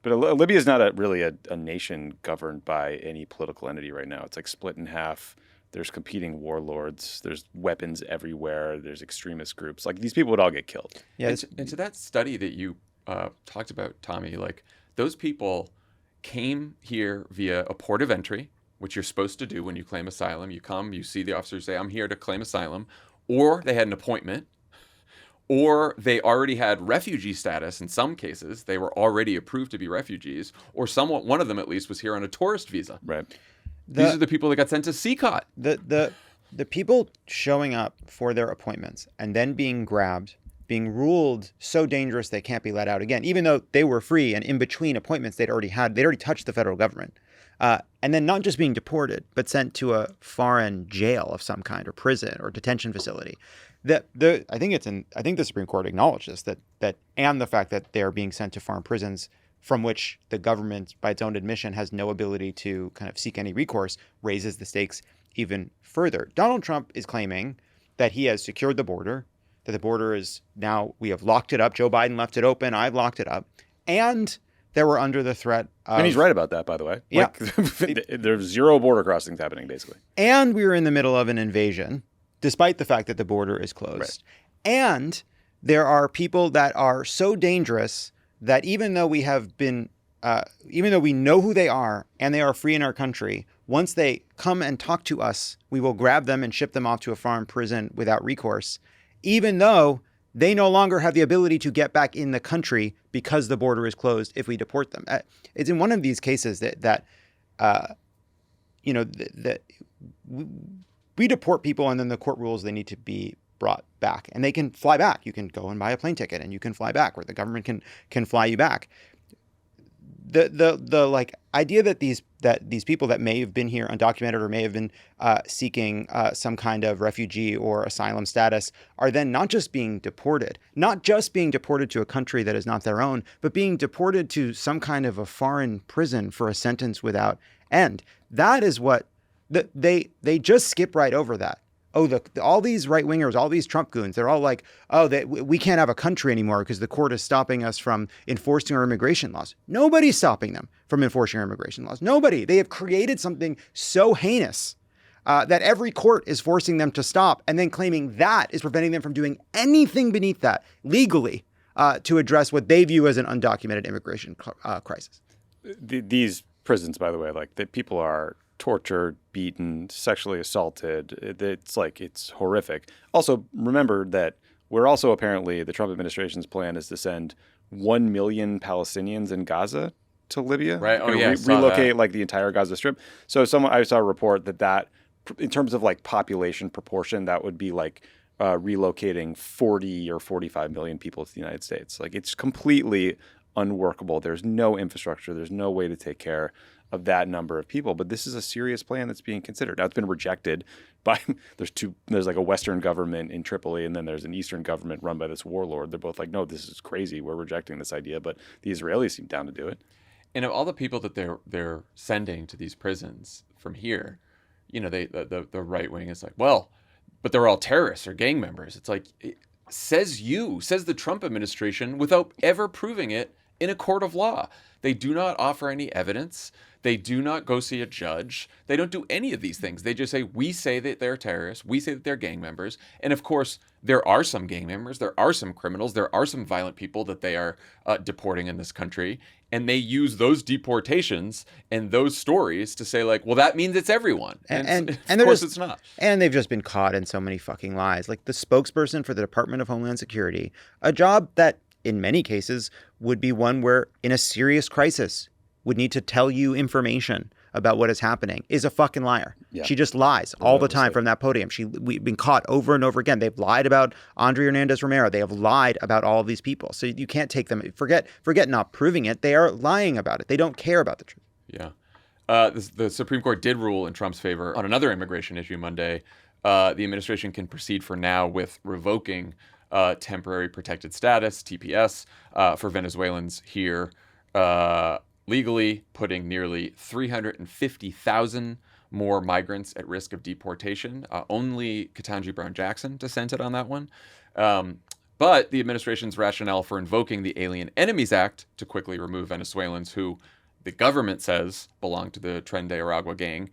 But Libya is not really a nation governed by any political entity right now. It's like split in half. There's competing warlords. There's weapons everywhere. There's extremist groups. Like, these people would all get killed. Yeah, and to that study that you talked about, Tommy, like, those people came here via a port of entry, which you're supposed to do when you claim asylum. You come, you see the officers, say, I'm here to claim asylum. Or they had an appointment. Or they already had refugee status in some cases. They were already approved to be refugees. Or one of them at least was here on a tourist visa. Right. These are the people that got sent to CCOT. The people showing up for their appointments and then being grabbed, being ruled so dangerous they can't be let out again, even though they were free and in between appointments they'd already touched the federal government. And then not just being deported, but sent to a foreign jail of some kind, or prison, or detention facility. I think the Supreme Court acknowledged this, that and the fact that they are being sent to foreign prisons from which the government, by its own admission, has no ability to kind of seek any recourse, raises the stakes even further. Donald Trump is claiming that he has secured the border, that the border is now, we have locked it up. Joe Biden left it open. I've locked it up. And that we're under the threat of... And he's right about that, by the way. Yeah. Like, there's zero border crossings happening, basically. And we're in the middle of an invasion, despite the fact that the border is closed. Right. And there are people that are so dangerous that even though we know who they are and they are free in our country, once they come and talk to us, we will grab them and ship them off to a foreign prison without recourse, even though they no longer have the adapt to get back in the country because the border is closed if we deport them. It's in one of these cases that we deport people and then the court rules they need to be brought back and they can fly back. You can go and buy a plane ticket and you can fly back, or the government can fly you back. The like idea that these people that may have been here undocumented or may have been seeking some kind of refugee or asylum status are then not just being deported to a country that is not their own, but being deported to some kind of a foreign prison for a sentence without end. That is what they just skip right over that. Oh, all these right-wingers, all these Trump goons, they're all like, we can't have a country anymore because the court is stopping us from enforcing our immigration laws. Nobody's stopping them from enforcing our immigration laws. Nobody. They have created something so heinous that every court is forcing them to stop and then claiming that is preventing them from doing anything beneath that legally to address what they view as an undocumented immigration crisis. These prisons, by the way, like that people are tortured, beaten, sexually assaulted. It's horrific. Also, remember that we're also apparently, the Trump administration's plan is to send 1 million Palestinians in Gaza to Libya. Right. Oh, yeah. Relocate like the entire Gaza Strip. So I saw a report that in terms of like population proportion, that would be like relocating 40 or 45 million people to the United States. Like, it's completely unworkable. There's no infrastructure. There's no way to take care of that number of people. But this is a serious plan that's being considered. Now, it's been rejected by, there's like a Western government in Tripoli, and then there's an Eastern government run by this warlord. They're both like, no, this is crazy. We're rejecting this idea. But the Israelis seem down to do it. And of all the people that they're sending to these prisons from here, the right wing is like, well, but they're all terrorists or gang members. It's like, says the Trump administration without ever proving it in a court of law. They do not offer any evidence. They do not go see a judge. They don't do any of these things. They just say, we say that they're terrorists. We say that they're gang members. And of course, there are some gang members. There are some criminals. There are some violent people that they are deporting in this country. And they use those deportations and those stories to say, like, well, that means it's everyone. And of course it's not. And they've just been caught in so many fucking lies. Like the spokesperson for the Department of Homeland Security, a job that in many cases would be one where in a serious crisis would need to tell you information about what is happening, is a fucking liar. Yeah. She just lies all the time from that podium. We've been caught over and over again. They've lied about Andrea Hernandez Romero. They have lied about all of these people. So you can't take them. Forget not proving it. They are lying about it. They don't care about the truth. Yeah. The Supreme Court did rule in Trump's favor on another immigration issue Monday, the administration can proceed for now with revoking temporary protected status, TPS, for Venezuelans here legally, putting nearly 350,000 more migrants at risk of deportation. Only Ketanji Brown Jackson dissented on that one. But the administration's rationale for invoking the Alien Enemies Act to quickly remove Venezuelans who the government says belong to the Tren de Aragua gang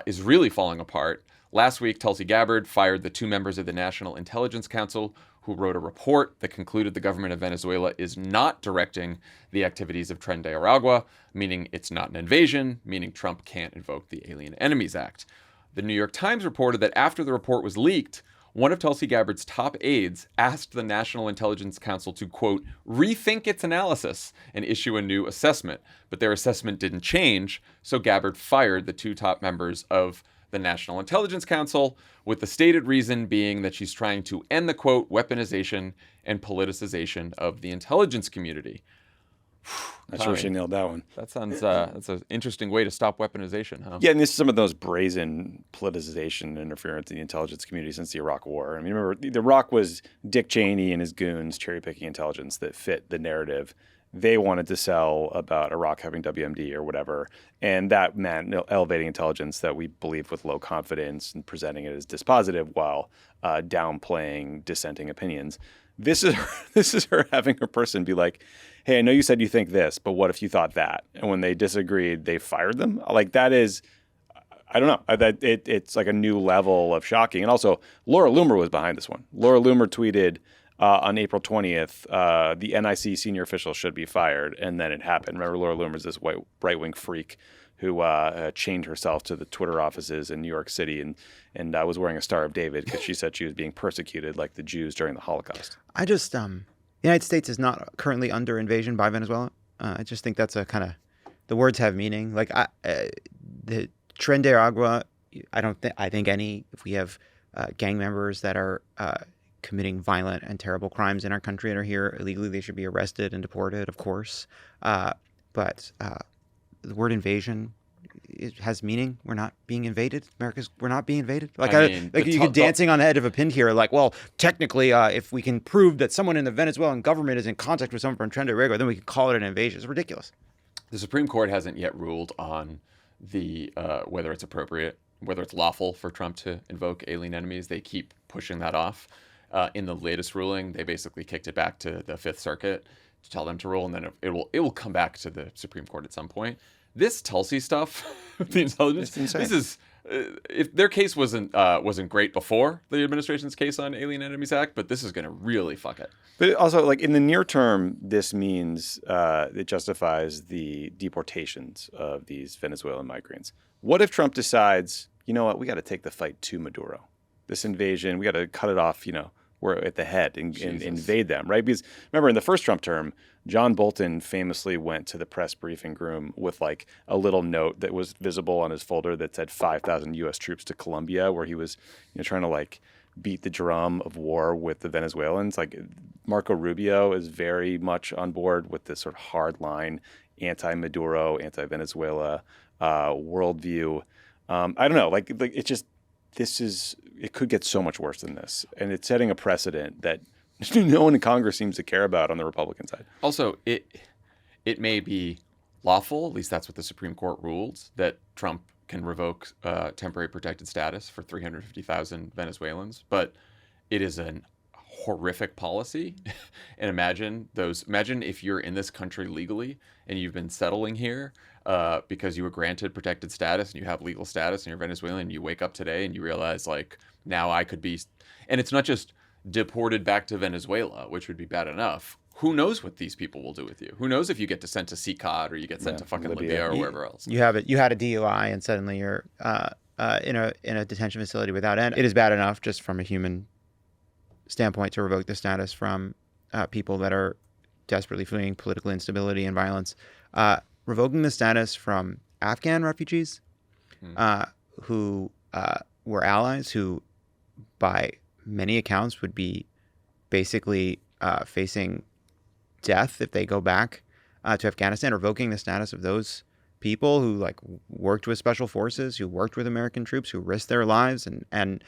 is really falling apart. Last week, Tulsi Gabbard fired the 2 members of the National Intelligence Council who wrote a report that concluded the government of Venezuela is not directing the activities of Tren de Aragua, meaning it's not an invasion, meaning Trump can't invoke the Alien Enemies Act. The New York Times reported that after the report was leaked, one of Tulsi Gabbard's top aides asked the National Intelligence Council to, quote, rethink its analysis and issue a new assessment. But their assessment didn't change, so Gabbard fired the 2 top members of the National Intelligence Council, with the stated reason being that she's trying to end the, quote, weaponization and politicization of the intelligence community. Not sure she nailed that one. That sounds that's an interesting way to stop weaponization, huh? Yeah, and this is some of those brazen politicization and interference in the intelligence community since the Iraq War. I mean, remember, the Iraq was Dick Cheney and his goons cherry-picking intelligence that fit the narrative they wanted to sell about Iraq having WMD or whatever, and that meant elevating intelligence that we believe with low confidence and presenting it as dispositive while downplaying dissenting opinions. This is her having her person be like, hey, I know you said you think this, but what if you thought that? And when they disagreed, they fired them. Like, that is, I don't know. It's like a new level of shocking. And also, Laura Loomer was behind this one. Laura Loomer tweeted on April 20th, the NIC senior official should be fired. And then it happened. Remember, Laura Loomer is this right-wing freak who chained herself to the Twitter offices in New York City and was wearing a Star of David because she said she was being persecuted like the Jews during the Holocaust. I just, the United States is not currently under invasion by Venezuela. I just think that's a kind of, the words have meaning. Like, the Tren de Aragua, I think if we have gang members that are committing violent and terrible crimes in our country and are here illegally, they should be arrested and deported, of course. But the word invasion, it has meaning. We're not being invaded. We're not being invaded. Like, you get dancing on the head of a pin here. Like, well, technically, if we can prove that someone in the Venezuelan government is in contact with someone from Tren de Aragua, then we can call it an invasion. It's ridiculous. The Supreme Court hasn't yet ruled on the whether it's appropriate, whether it's lawful for Trump to invoke alien enemies. They keep pushing that off. In the latest ruling, they basically kicked it back to the Fifth Circuit to tell them to rule, and then it will come back to the Supreme Court at some point. This Tulsi stuff, the intelligence, this is if their case wasn't great before the administration's case on Alien Enemies Act, but this is going to really fuck it. But also, like, in the near term, this means it justifies the deportations of these Venezuelan migrants. What if Trump decides, you know what, we got to take the fight to Maduro? This invasion, we got to cut it off, we're at the head and invade them, right? Because remember, in the first Trump term, John Bolton famously went to the press briefing room with like a little note that was visible on his folder that said 5,000 U.S. troops to Colombia, where he was trying to like beat the drum of war with the Venezuelans. Like, Marco Rubio is very much on board with this sort of hardline anti-Maduro, anti-Venezuela worldview. I don't know, like it's just, it could get so much worse than this. And it's setting a precedent that no one in Congress seems to care about on the Republican side. Also, it may be lawful, at least that's what the Supreme Court ruled, that Trump can revoke temporary protected status for 350,000 Venezuelans, but it is an horrific policy. And imagine if you're in this country legally and you've been settling here because you were granted protected status and you have legal status and you're Venezuelan, and you wake up today and you realize, like, now I could be, and it's not just deported back to Venezuela, which would be bad enough. Who knows what these people will do with you? Who knows if you get sent to CICOD or you get sent to fucking Libya or wherever else? You had a DUI and suddenly you're in a detention facility without end. It is bad enough just from a human standpoint to revoke the status from people that are desperately fleeing political instability and violence. Revoking the status from Afghan refugees who were allies, who by many accounts would be basically facing death if they go back to Afghanistan. Revoking the status of those people who like worked with special forces, who worked with American troops, who risked their lives and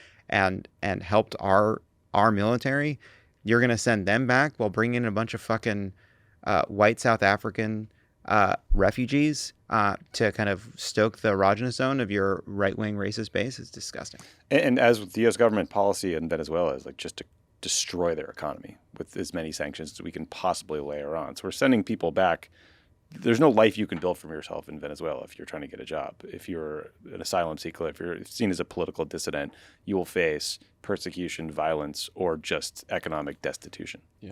helped our military. You're going to send them back while bringing in a bunch of fucking white South African refugees to kind of stoke the erogenous zone of your right-wing racist base. Is disgusting. And as with the U.S. government policy in Venezuela is like just to destroy their economy with as many sanctions as we can possibly layer on. So we're sending people back. There's no life you can build for yourself in Venezuela if you're trying to get a job. If you're an asylum seeker, if you're seen as a political dissident, you will face persecution, violence, or just economic destitution. Yeah.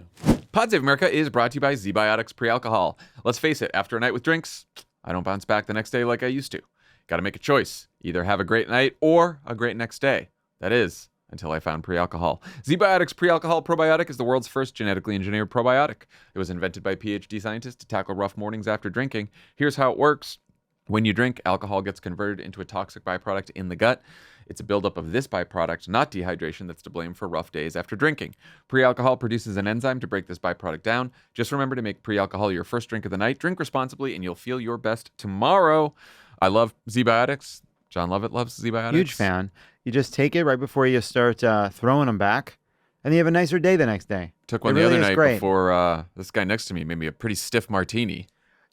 Pod Save America is brought to you by Z-Biotics Pre-Alcohol. Let's face it, after a night with drinks, I don't bounce back the next day like I used to. Got to make a choice. Either have a great night or a great next day. That is, until I found pre-alcohol. Z-Biotics Pre-Alcohol Probiotic is the world's first genetically engineered probiotic. It was invented by PhD scientists to tackle rough mornings after drinking. Here's how it works. When you drink, alcohol gets converted into a toxic byproduct in the gut. It's a buildup of this byproduct, not dehydration, that's to blame for rough days after drinking. Pre-alcohol produces an enzyme to break this byproduct down. Just remember to make pre-alcohol your first drink of the night. Drink responsibly, and you'll feel your best tomorrow. I love Z-Biotics. John Lovett loves Z-Biotics. Huge fan. You just take it right before you start throwing them back, and you have a nicer day the next day. Took one It the really other is night great. before this guy next to me made me a pretty stiff martini.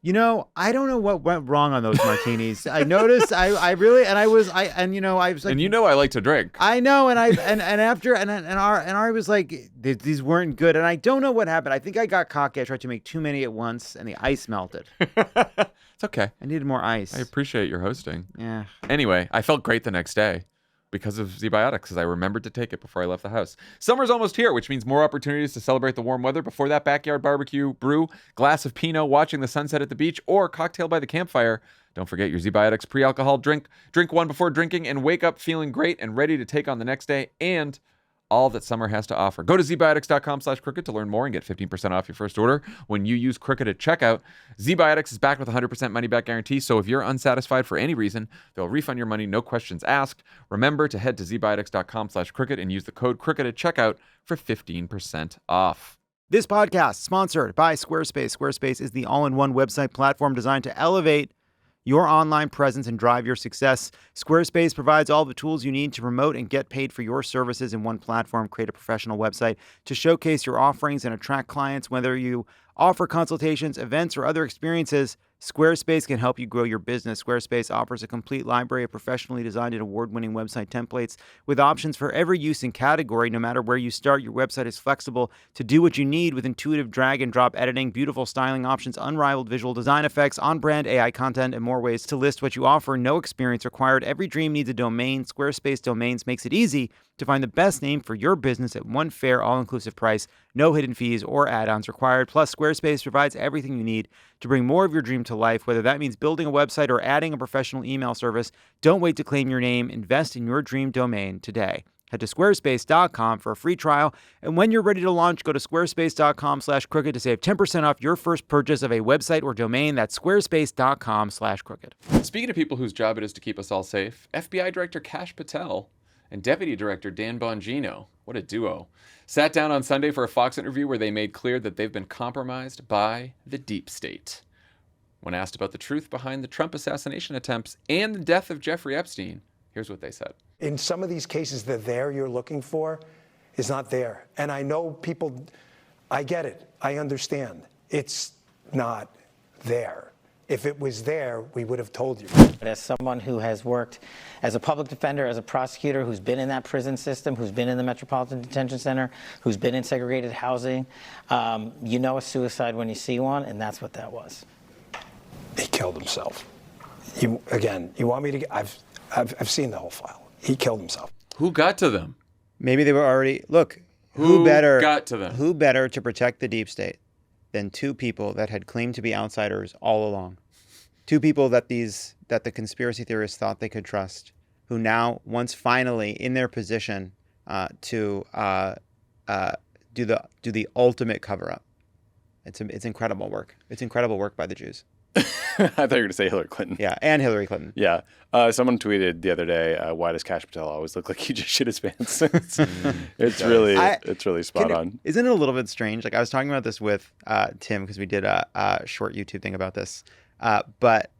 You know, I don't know what went wrong on those martinis. I noticed. I really, and I was like, And you know I like to drink. I know, and Ari was like, these weren't good, and I don't know what happened. I think I got cocky. I tried to make too many at once, and the ice melted. It's okay. I needed more ice. I appreciate your hosting. Yeah. Anyway, I felt great the next day because of Z-Biotics, because I remembered to take it before I left the house. Summer's almost here, which means more opportunities to celebrate the warm weather before that backyard barbecue, brew, glass of Pinot, watching the sunset at the beach, or cocktail by the campfire. Don't forget your Z-Biotics pre-alcohol drink. Drink one before drinking and wake up feeling great and ready to take on the next day and all that summer has to offer. Go to zbiotics.com/crooked to learn more and get 15% off your first order when you use Crooked at checkout. Z-Biotics is backed with a 100% money-back guarantee, so if you're unsatisfied for any reason, they'll refund your money, no questions asked. Remember to head to zbiotics.com/crooked and use the code Crooked at checkout for 15% off. This podcast sponsored by Squarespace. Squarespace is the all-in-one website platform designed to elevate your online presence and drive your success. Squarespace provides all the tools you need to promote and get paid for your services in one platform. Create a professional website to showcase your offerings and attract clients. Whether you offer consultations, events, or other experiences, Squarespace can help you grow your business. Squarespace offers a complete library of professionally designed and award-winning website templates with options for every use and category. No matter where you start, your website is flexible to do what you need with intuitive drag and drop editing, beautiful styling options, unrivaled visual design effects, on-brand AI content, and more ways to list what you offer. No experience required. Every dream needs a domain. Squarespace Domains makes it easy to find the best name for your business at one fair, all-inclusive price. No hidden fees or add-ons required. Plus, Squarespace provides everything you need to bring more of your dream to life, whether that means building a website or adding a professional email service. Don't wait to claim your name. Invest in your dream domain today. Head to squarespace.com for a free trial. And when you're ready to launch, go to squarespace.com/crooked to save 10% off your first purchase of a website or domain. That's squarespace.com/crooked. Speaking of people whose job it is to keep us all safe, FBI Director Kash Patel and Deputy Director Dan Bongino, what a duo, sat down on Sunday for a Fox interview where they made clear that they've been compromised by the deep state. When asked about the truth behind the Trump assassination attempts and the death of Jeffrey Epstein, here's what they said. In some of these cases, the there you're looking for is not there. And I know people, I get it. I understand. It's not there. If it was there, we would have told you. As someone who has worked as a public defender, as a prosecutor, who's been in that prison system, who's been in the Metropolitan Detention Center, who's been in segregated housing, you know a suicide when you see one, and that's what that was. He killed himself. You want me to? I've seen the whole file. He killed himself. Who got to them? Maybe they were already... Look, Who better got to them? Who better to protect the deep state than two people that had claimed to be outsiders all along? Two people that the conspiracy theorists thought they could trust, who now, once finally in their position to do the ultimate cover-up. It's incredible work. It's incredible work by the Jews. I thought you were going to say Hillary Clinton. Yeah, and Hillary Clinton. Yeah. Someone tweeted the other day, why does Kash Patel always look like he just shit his pants? It's really spot on. Isn't it a little bit strange? Like, I was talking about this with Tim because we did a short YouTube thing about this. But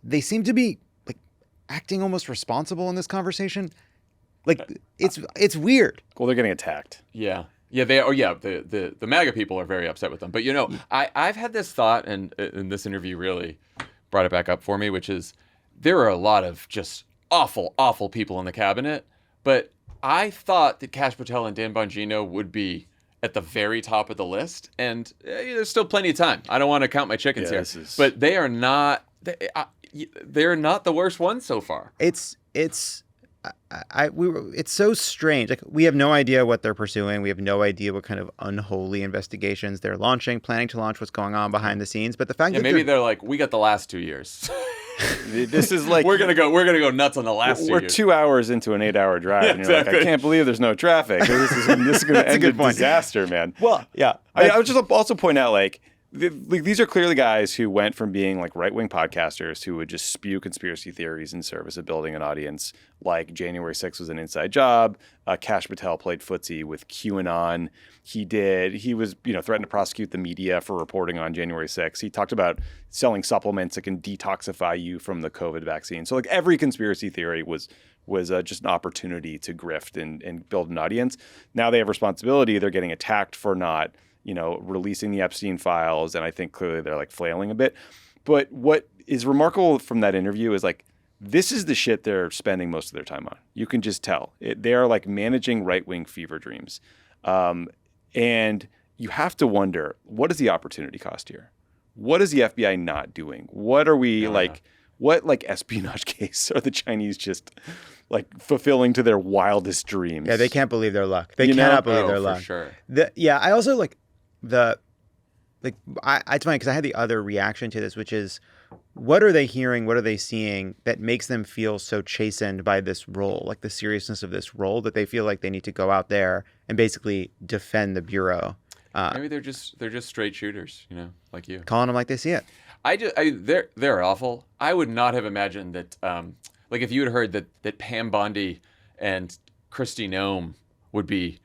they seem to be like acting almost responsible in this conversation. Like it's weird. Well, they're getting attacked. Yeah. Yeah, they are. Yeah, the MAGA people are very upset with them. But I've had this thought, and this interview really brought it back up for me, which is there are a lot of just awful, awful people in the cabinet. But I thought that Kash Patel and Dan Bongino would be at the very top of the list, and there's still plenty of time. I don't want to count my chickens here, but they are not. They're not the worst ones so far. It's so strange. Like, we have no idea what they're pursuing. We have no idea what kind of unholy investigations they're planning to launch, what's going on behind the scenes. But the fact that maybe they're like, we got the last 2 years. This is like we're gonna go nuts on the last 2 years. We're 2 hours into an 8-hour drive, and you're like, I can't believe there's no traffic. This is going to end in disaster, man. Well, yeah. I would just also point out, like these are clearly guys who went from being like right-wing podcasters who would just spew conspiracy theories in service of building an audience, like January 6th was an inside job. Kash Patel played footsie with QAnon. He was threatened to prosecute the media for reporting on January 6th. He talked about selling supplements that can detoxify you from the COVID vaccine. So like every conspiracy theory was just an opportunity to grift and build an audience. Now they have responsibility. They're getting attacked for not releasing the Epstein files, and I think clearly they're like flailing a bit. But what is remarkable from that interview is like, this is the shit they're spending most of their time on. You can just tell. They are like managing right-wing fever dreams. And you have to wonder, what is the opportunity cost here? What is the FBI not doing? What are we what like espionage case are the Chinese just like fulfilling to their wildest dreams? Yeah, they can't believe their luck. They cannot believe their luck. For sure. I also it's funny because I had the other reaction to this, which is, what are they hearing? What are they seeing that makes them feel so chastened by this role, like the seriousness of this role, that they feel like they need to go out there and basically defend the bureau? Maybe they're just straight shooters, like you. Calling them like they see it. They're awful. I would not have imagined that, like if you had heard that Pam Bondi and Kristi Noem would be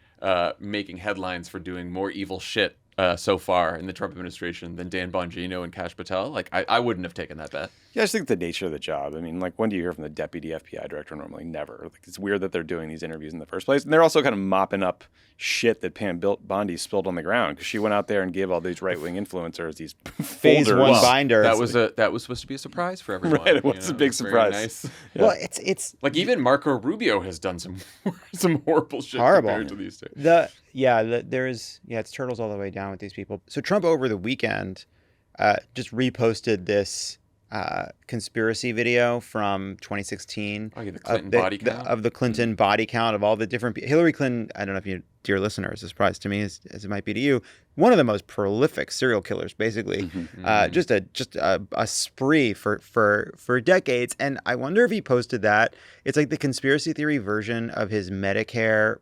making headlines for doing more evil shit so far in the Trump administration than Dan Bongino and Kash Patel. Like, I wouldn't have taken that bet. Yeah, I just think the nature of the job. I mean, like, when do you hear from the deputy FBI director? Normally never. Like, it's weird that they're doing these interviews in the first place. And they're also kind of mopping up shit that Pam Bondi spilled on the ground, because she went out there and gave all these right-wing influencers these phase folders. one binders. That was supposed to be a surprise for everyone. Right, it was a big surprise. Nice. Yeah. Well, it's like even Marco Rubio has done some horrible shit horrible compared to these two. It's turtles all the way down with these people. So Trump over the weekend just reposted this conspiracy video from 2016 the Clinton body count of the Clinton body count of all the different Hillary Clinton. I don't know if you, dear listeners, a surprise to me as it might be to you, one of the most prolific serial killers, basically. Just a spree for decades. And I wonder if he posted that. It's like the conspiracy theory version of his Medicare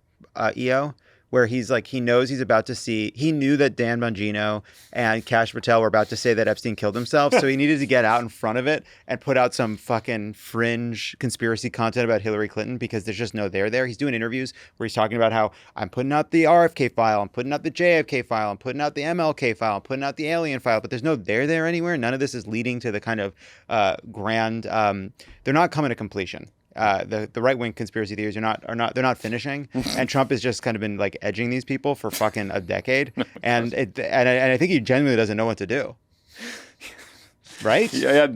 EO, where he's like, he knows he's about to see, he knew that Dan Bongino and Kash Patel were about to say that Epstein killed himself, so he needed to get out in front of it and put out some fucking fringe conspiracy content about Hillary Clinton, because there's just no there. He's doing interviews where he's talking about how I'm putting out the RFK file, I'm putting out the JFK file, I'm putting out the MLK file, I'm putting out the alien file, but there's no there anywhere. None of this is leading to the kind of grand, they're not coming to completion. The right-wing conspiracy theories they're not finishing, and Trump has just kind of been like edging these people for fucking a decade, and I think he genuinely doesn't know what to do. Right? Yeah.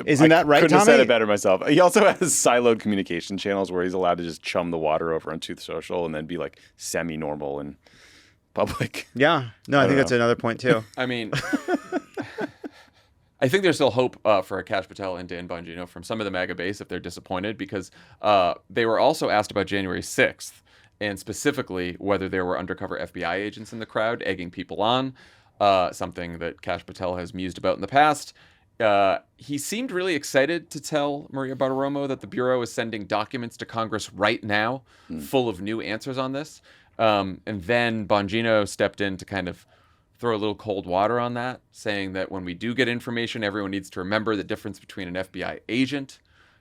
Isn't that right, couldn't Tommy? have said it better myself. He also has siloed communication channels where he's allowed to just chum the water over on Truth Social and then be like semi-normal in public. Yeah. No, I think that's another point too. I mean, I think there's still hope for Kash Patel and Dan Bongino from some of the MAGA base if they're disappointed, because they were also asked about January 6th, and specifically whether there were undercover FBI agents in the crowd egging people on, something that Kash Patel has mused about in the past. He seemed really excited to tell Maria Bartiromo that the Bureau is sending documents to Congress right now full of new answers on this. And then Bongino stepped in to kind of throw a little cold water on that, saying that when we do get information, everyone needs to remember the difference between an FBI agent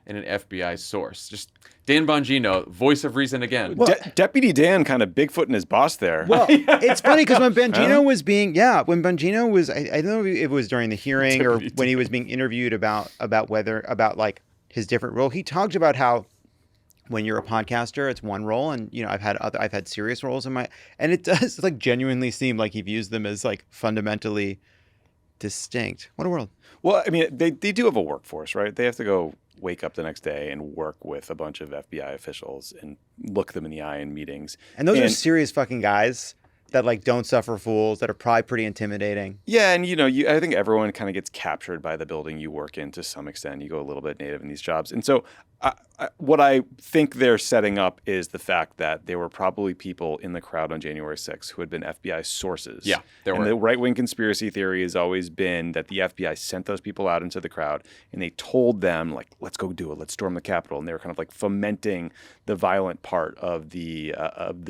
and an FBI source. Just Dan Bongino, voice of reason again. Deputy Dan kind of Bigfoot and his boss there. Well, it's funny because when Bongino was being, when Bongino was, I don't know if it was during the hearing or when he was being interviewed about like his different role, he talked about how when you're a podcaster, it's one role, and I've had serious roles and it does like genuinely seem like he views them as like fundamentally distinct. What a world. Well, I mean, they do have a workforce, right? They have to go wake up the next day and work with a bunch of FBI officials and look them in the eye in meetings. And those are serious fucking guys that like don't suffer fools, that are probably pretty intimidating. Yeah, and I think everyone kind of gets captured by the building you work in to some extent. You go a little bit native in these jobs. And so what I think they're setting up is the fact that there were probably people in the crowd on January 6th who had been FBI sources. Yeah, there were. And the right-wing conspiracy theory has always been that the FBI sent those people out into the crowd and they told them, like, let's go do it. Let's storm the Capitol. And they were kind of like fomenting the violent part of the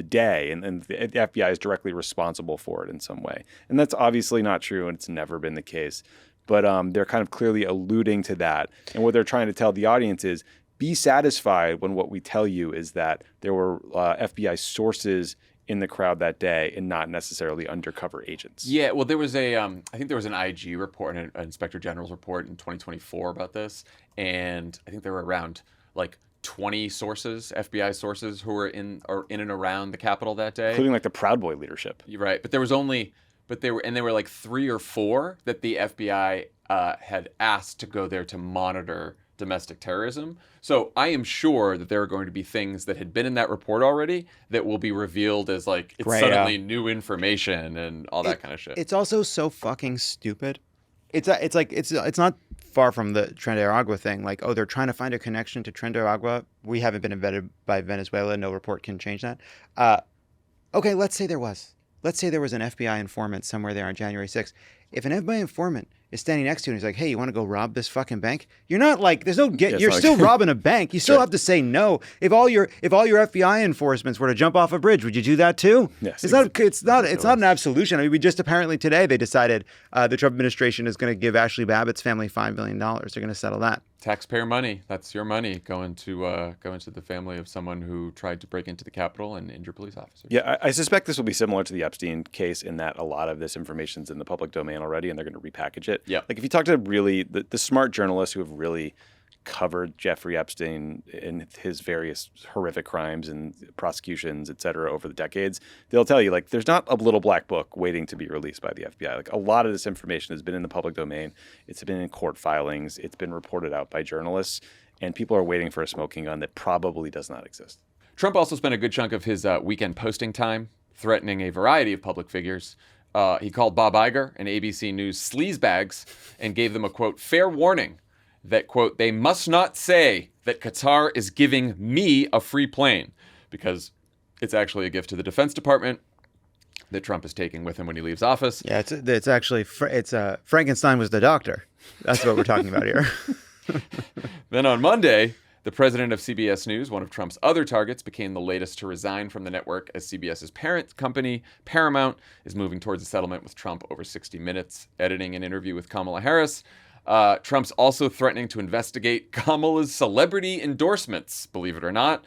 day. And the FBI is directly responsible for it in some way. And that's obviously not true, and it's never been the case. But they're kind of clearly alluding to that. And what they're trying to tell the audience is, be satisfied when what we tell you is that there were FBI sources in the crowd that day and not necessarily undercover agents. Yeah, well, there was I think there was an IG report, an Inspector General's report in 2024 about this. And I think there were around like 20 sources, FBI sources, who were in and around the Capitol that day. Including like the Proud Boy leadership. You're right. But there were like 3 or 4 that the FBI had asked to go there to monitor domestic terrorism. So I am sure that there are going to be things that had been in that report already that will be revealed as like it's suddenly new information and all that kind of shit. It's also so fucking stupid. It's not far from the Tren de Aragua thing. Like, oh, they're trying to find a connection to Tren de Aragua. We haven't been invaded by Venezuela. No report can change that. Okay, let's say there was. Let's say there was an FBI informant somewhere there on January 6th. If an FBI informant is standing next to you and he's like, hey, you want to go rob this fucking bank? You're not like, you're still robbing a bank. You still have to say no. If all your FBI enforcements were to jump off a bridge, would you do that too? Yes. It's not an absolution. I mean, we just apparently today they decided the Trump administration is going to give Ashley Babbitt's family $5 million. They're going to settle that. Taxpayer money. That's your money going to the family of someone who tried to break into the Capitol and injure police officers. Yeah, I suspect this will be similar to the Epstein case in that a lot of this information's in the public domain already, and they're going to repackage it. Yeah. Like if you talk to really the smart journalists who have really covered Jeffrey Epstein and his various horrific crimes and prosecutions, et cetera, over the decades, they'll tell you, like, there's not a little black book waiting to be released by the FBI. Like, a lot of this information has been in the public domain. It's been in court filings. It's been reported out by journalists. And people are waiting for a smoking gun that probably does not exist. Trump also spent a good chunk of his weekend posting time threatening a variety of public figures. He called Bob Iger and ABC News sleazebags and gave them a, quote, fair warning that, quote, they must not say that Qatar is giving me a free plane, because it's actually a gift to the Defense Department that Trump is taking with him when he leaves office. Yeah, it's actually Frankenstein was the doctor. That's what we're talking about here. Then on Monday, the president of CBS News, one of Trump's other targets, became the latest to resign from the network as CBS's parent company, Paramount, is moving towards a settlement with Trump over 60 Minutes, editing an interview with Kamala Harris. Trump's also threatening to investigate Kamala's celebrity endorsements, believe it or not.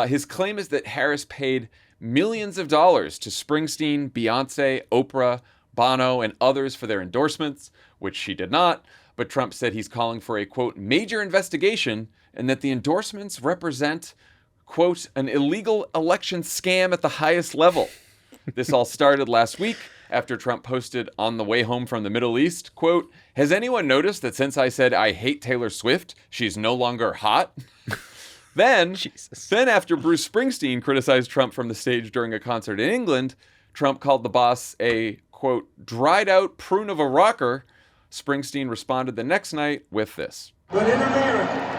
His claim is that Harris paid millions of dollars to Springsteen, Beyonce, Oprah, Bono, and others for their endorsements, which she did not. But Trump said he's calling for a, quote, major investigation, and that the endorsements represent, quote, an illegal election scam at the highest level. This all started last week after Trump posted on the way home from the Middle East, quote, has anyone noticed that since I said I hate Taylor Swift, she's no longer hot? Then after Bruce Springsteen criticized Trump from the stage during a concert in England, Trump called the boss a, quote, dried out prune of a rocker. Springsteen responded the next night with this. But in America,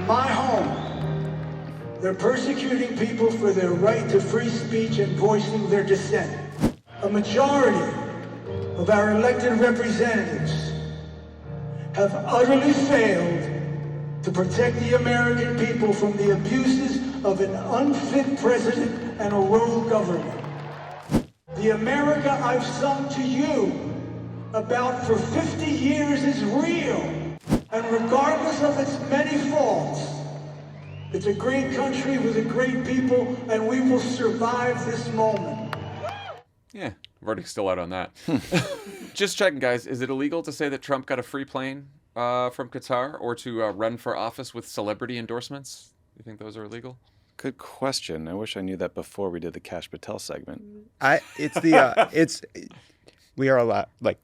my home, they're persecuting people for their right to free speech and voicing their dissent. A majority of our elected representatives have utterly failed to protect the American people from the abuses of an unfit president and a rogue government. The America I've sung to you about for 50 years is real. And regardless of its many faults, it's a great country with a great people, and we will survive this moment. Yeah, verdict's still out on that. Just checking, guys. Is it illegal to say that Trump got a free plane from Qatar or to run for office with celebrity endorsements? You think those are illegal? Good question. I wish I knew that before we did the Kash Patel segment. We are a lot like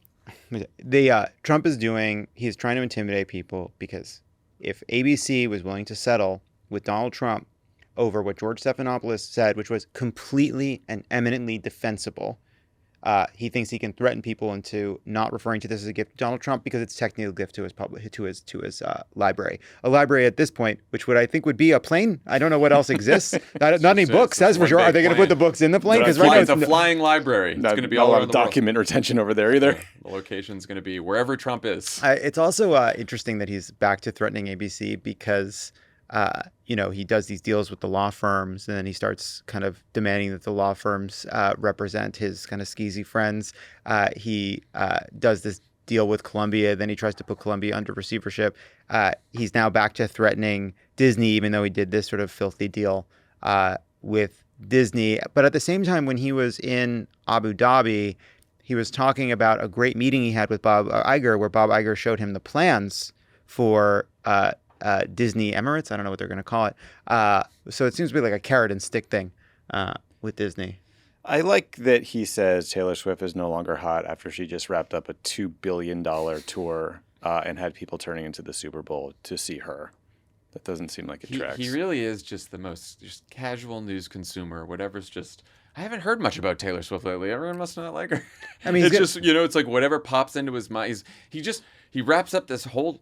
Trump is doing. He's trying to intimidate people because if ABC was willing to settle with Donald Trump over what George Stephanopoulos said, which was completely and eminently defensible, he thinks he can threaten people into not referring to this as a gift to Donald Trump because it's technically a gift to his library. A library at this point, which I think would be a plane. I don't know what else exists. not any books, that's for sure. Are they going to put the books in the plane? Because right now it's a flying library. It's going to be all over the document retention over there either. The location's going to be wherever Trump is. It's also interesting that he's back to threatening ABC because he does these deals with the law firms, and then he starts kind of demanding that the law firms represent his kind of skeezy friends. He does this deal with Columbia, then he tries to put Columbia under receivership. He's now back to threatening Disney, even though he did this sort of filthy deal with Disney. But at the same time, when he was in Abu Dhabi, he was talking about a great meeting he had with Bob Iger, where Bob Iger showed him the plans for Disney Emirates. I don't know what they're going to call it. So it seems to be like a carrot and stick thing with Disney. I like that he says Taylor Swift is no longer hot after she just wrapped up a $2 billion tour and had people turning into the Super Bowl to see her. That doesn't seem like it tracks. He really is just the most just casual news consumer. Whatever's just... I haven't heard much about Taylor Swift lately. Everyone must not like her. I mean, it's just, it's like whatever pops into his mind. He wraps up this whole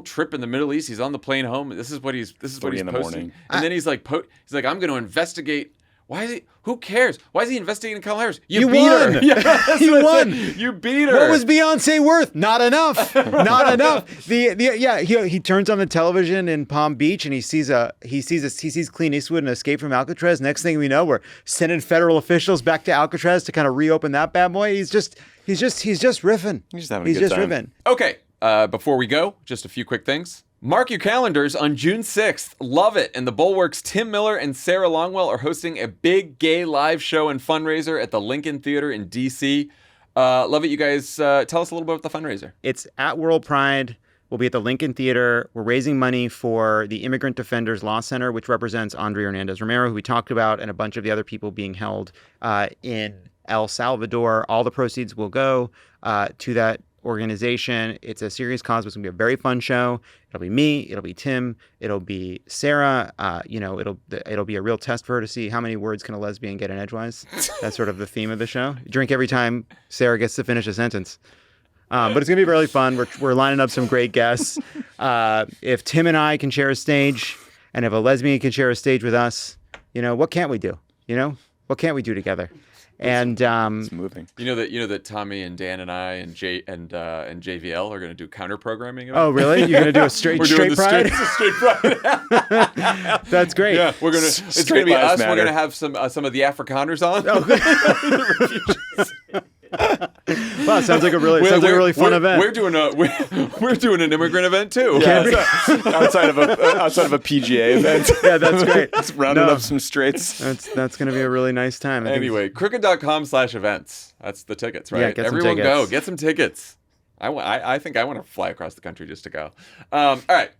trip in the Middle East. He's on the plane home. This is what he's posting. In the morning. And then he's like, I'm going to investigate. Why is he? Who cares? Why is he investigating Kamala Harris? You beat won. her. Yeah, you won. You beat her. What was Beyonce worth? Not enough. Not enough. He turns on the television in Palm Beach and he sees Clint Eastwood in Escape from Alcatraz. Next thing we know, we're sending federal officials back to Alcatraz to kind of reopen that bad boy. He's just riffing. He's just having a good time. Riffing. Okay. Before we go, just a few quick things. Mark your calendars on June 6th. Lovett and the Bulwark's Tim Miller and Sarah Longwell are hosting a big gay live show and fundraiser at the Lincoln Theater in D.C. Lovett, you guys tell us a little bit about the fundraiser. It's at World Pride. We'll be at the Lincoln Theater. We're raising money for the Immigrant Defenders Law Center, which represents Andre Hernandez Romero, who we talked about, and a bunch of the other people being held in El Salvador. All the proceeds will go to that organization. It's a serious cause, but it's going to be a very fun show. It'll be me, it'll be Tim, it'll be Sarah. It'll be a real test for her to see how many words can a lesbian get in edgewise. That's sort of the theme of the show. Drink every time Sarah gets to finish a sentence. But it's going to be really fun. We're lining up some great guests. If Tim and I can share a stage, and if a lesbian can share a stage with us, what can't we do? What can't we do together? And it's moving. You know that Tommy and Dan and I and JVL are going to do counter programming. Oh, really? You're going to do a straight pride? Straight pride. That's great. Yeah, we're gonna. It's going to be us. Matter. We're going to have some of the Afrikaners on. Wow, sounds like a really fun event. We're doing an immigrant event too. Yeah, outside of a PGA event. Yeah, that's great. Just rounding up some straights. That's going to be a really nice time. Anyway, crooked.com/events. That's the tickets, right? Yeah, everyone go get some tickets. I think I want to fly across the country just to go. All right.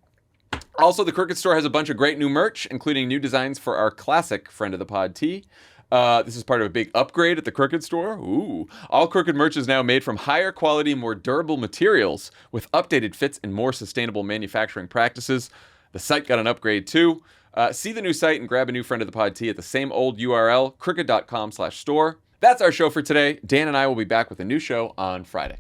Also, the Crooked Store has a bunch of great new merch, including new designs for our classic friend of the pod tee. This is part of a big upgrade at the Crooked Store. Ooh. All Crooked merch is now made from higher quality, more durable materials with updated fits and more sustainable manufacturing practices. The site got an upgrade too. See the new site and grab a new friend of the pod tee at the same old URL, crooked.com/store. That's our show for today. Dan and I will be back with a new show on Friday.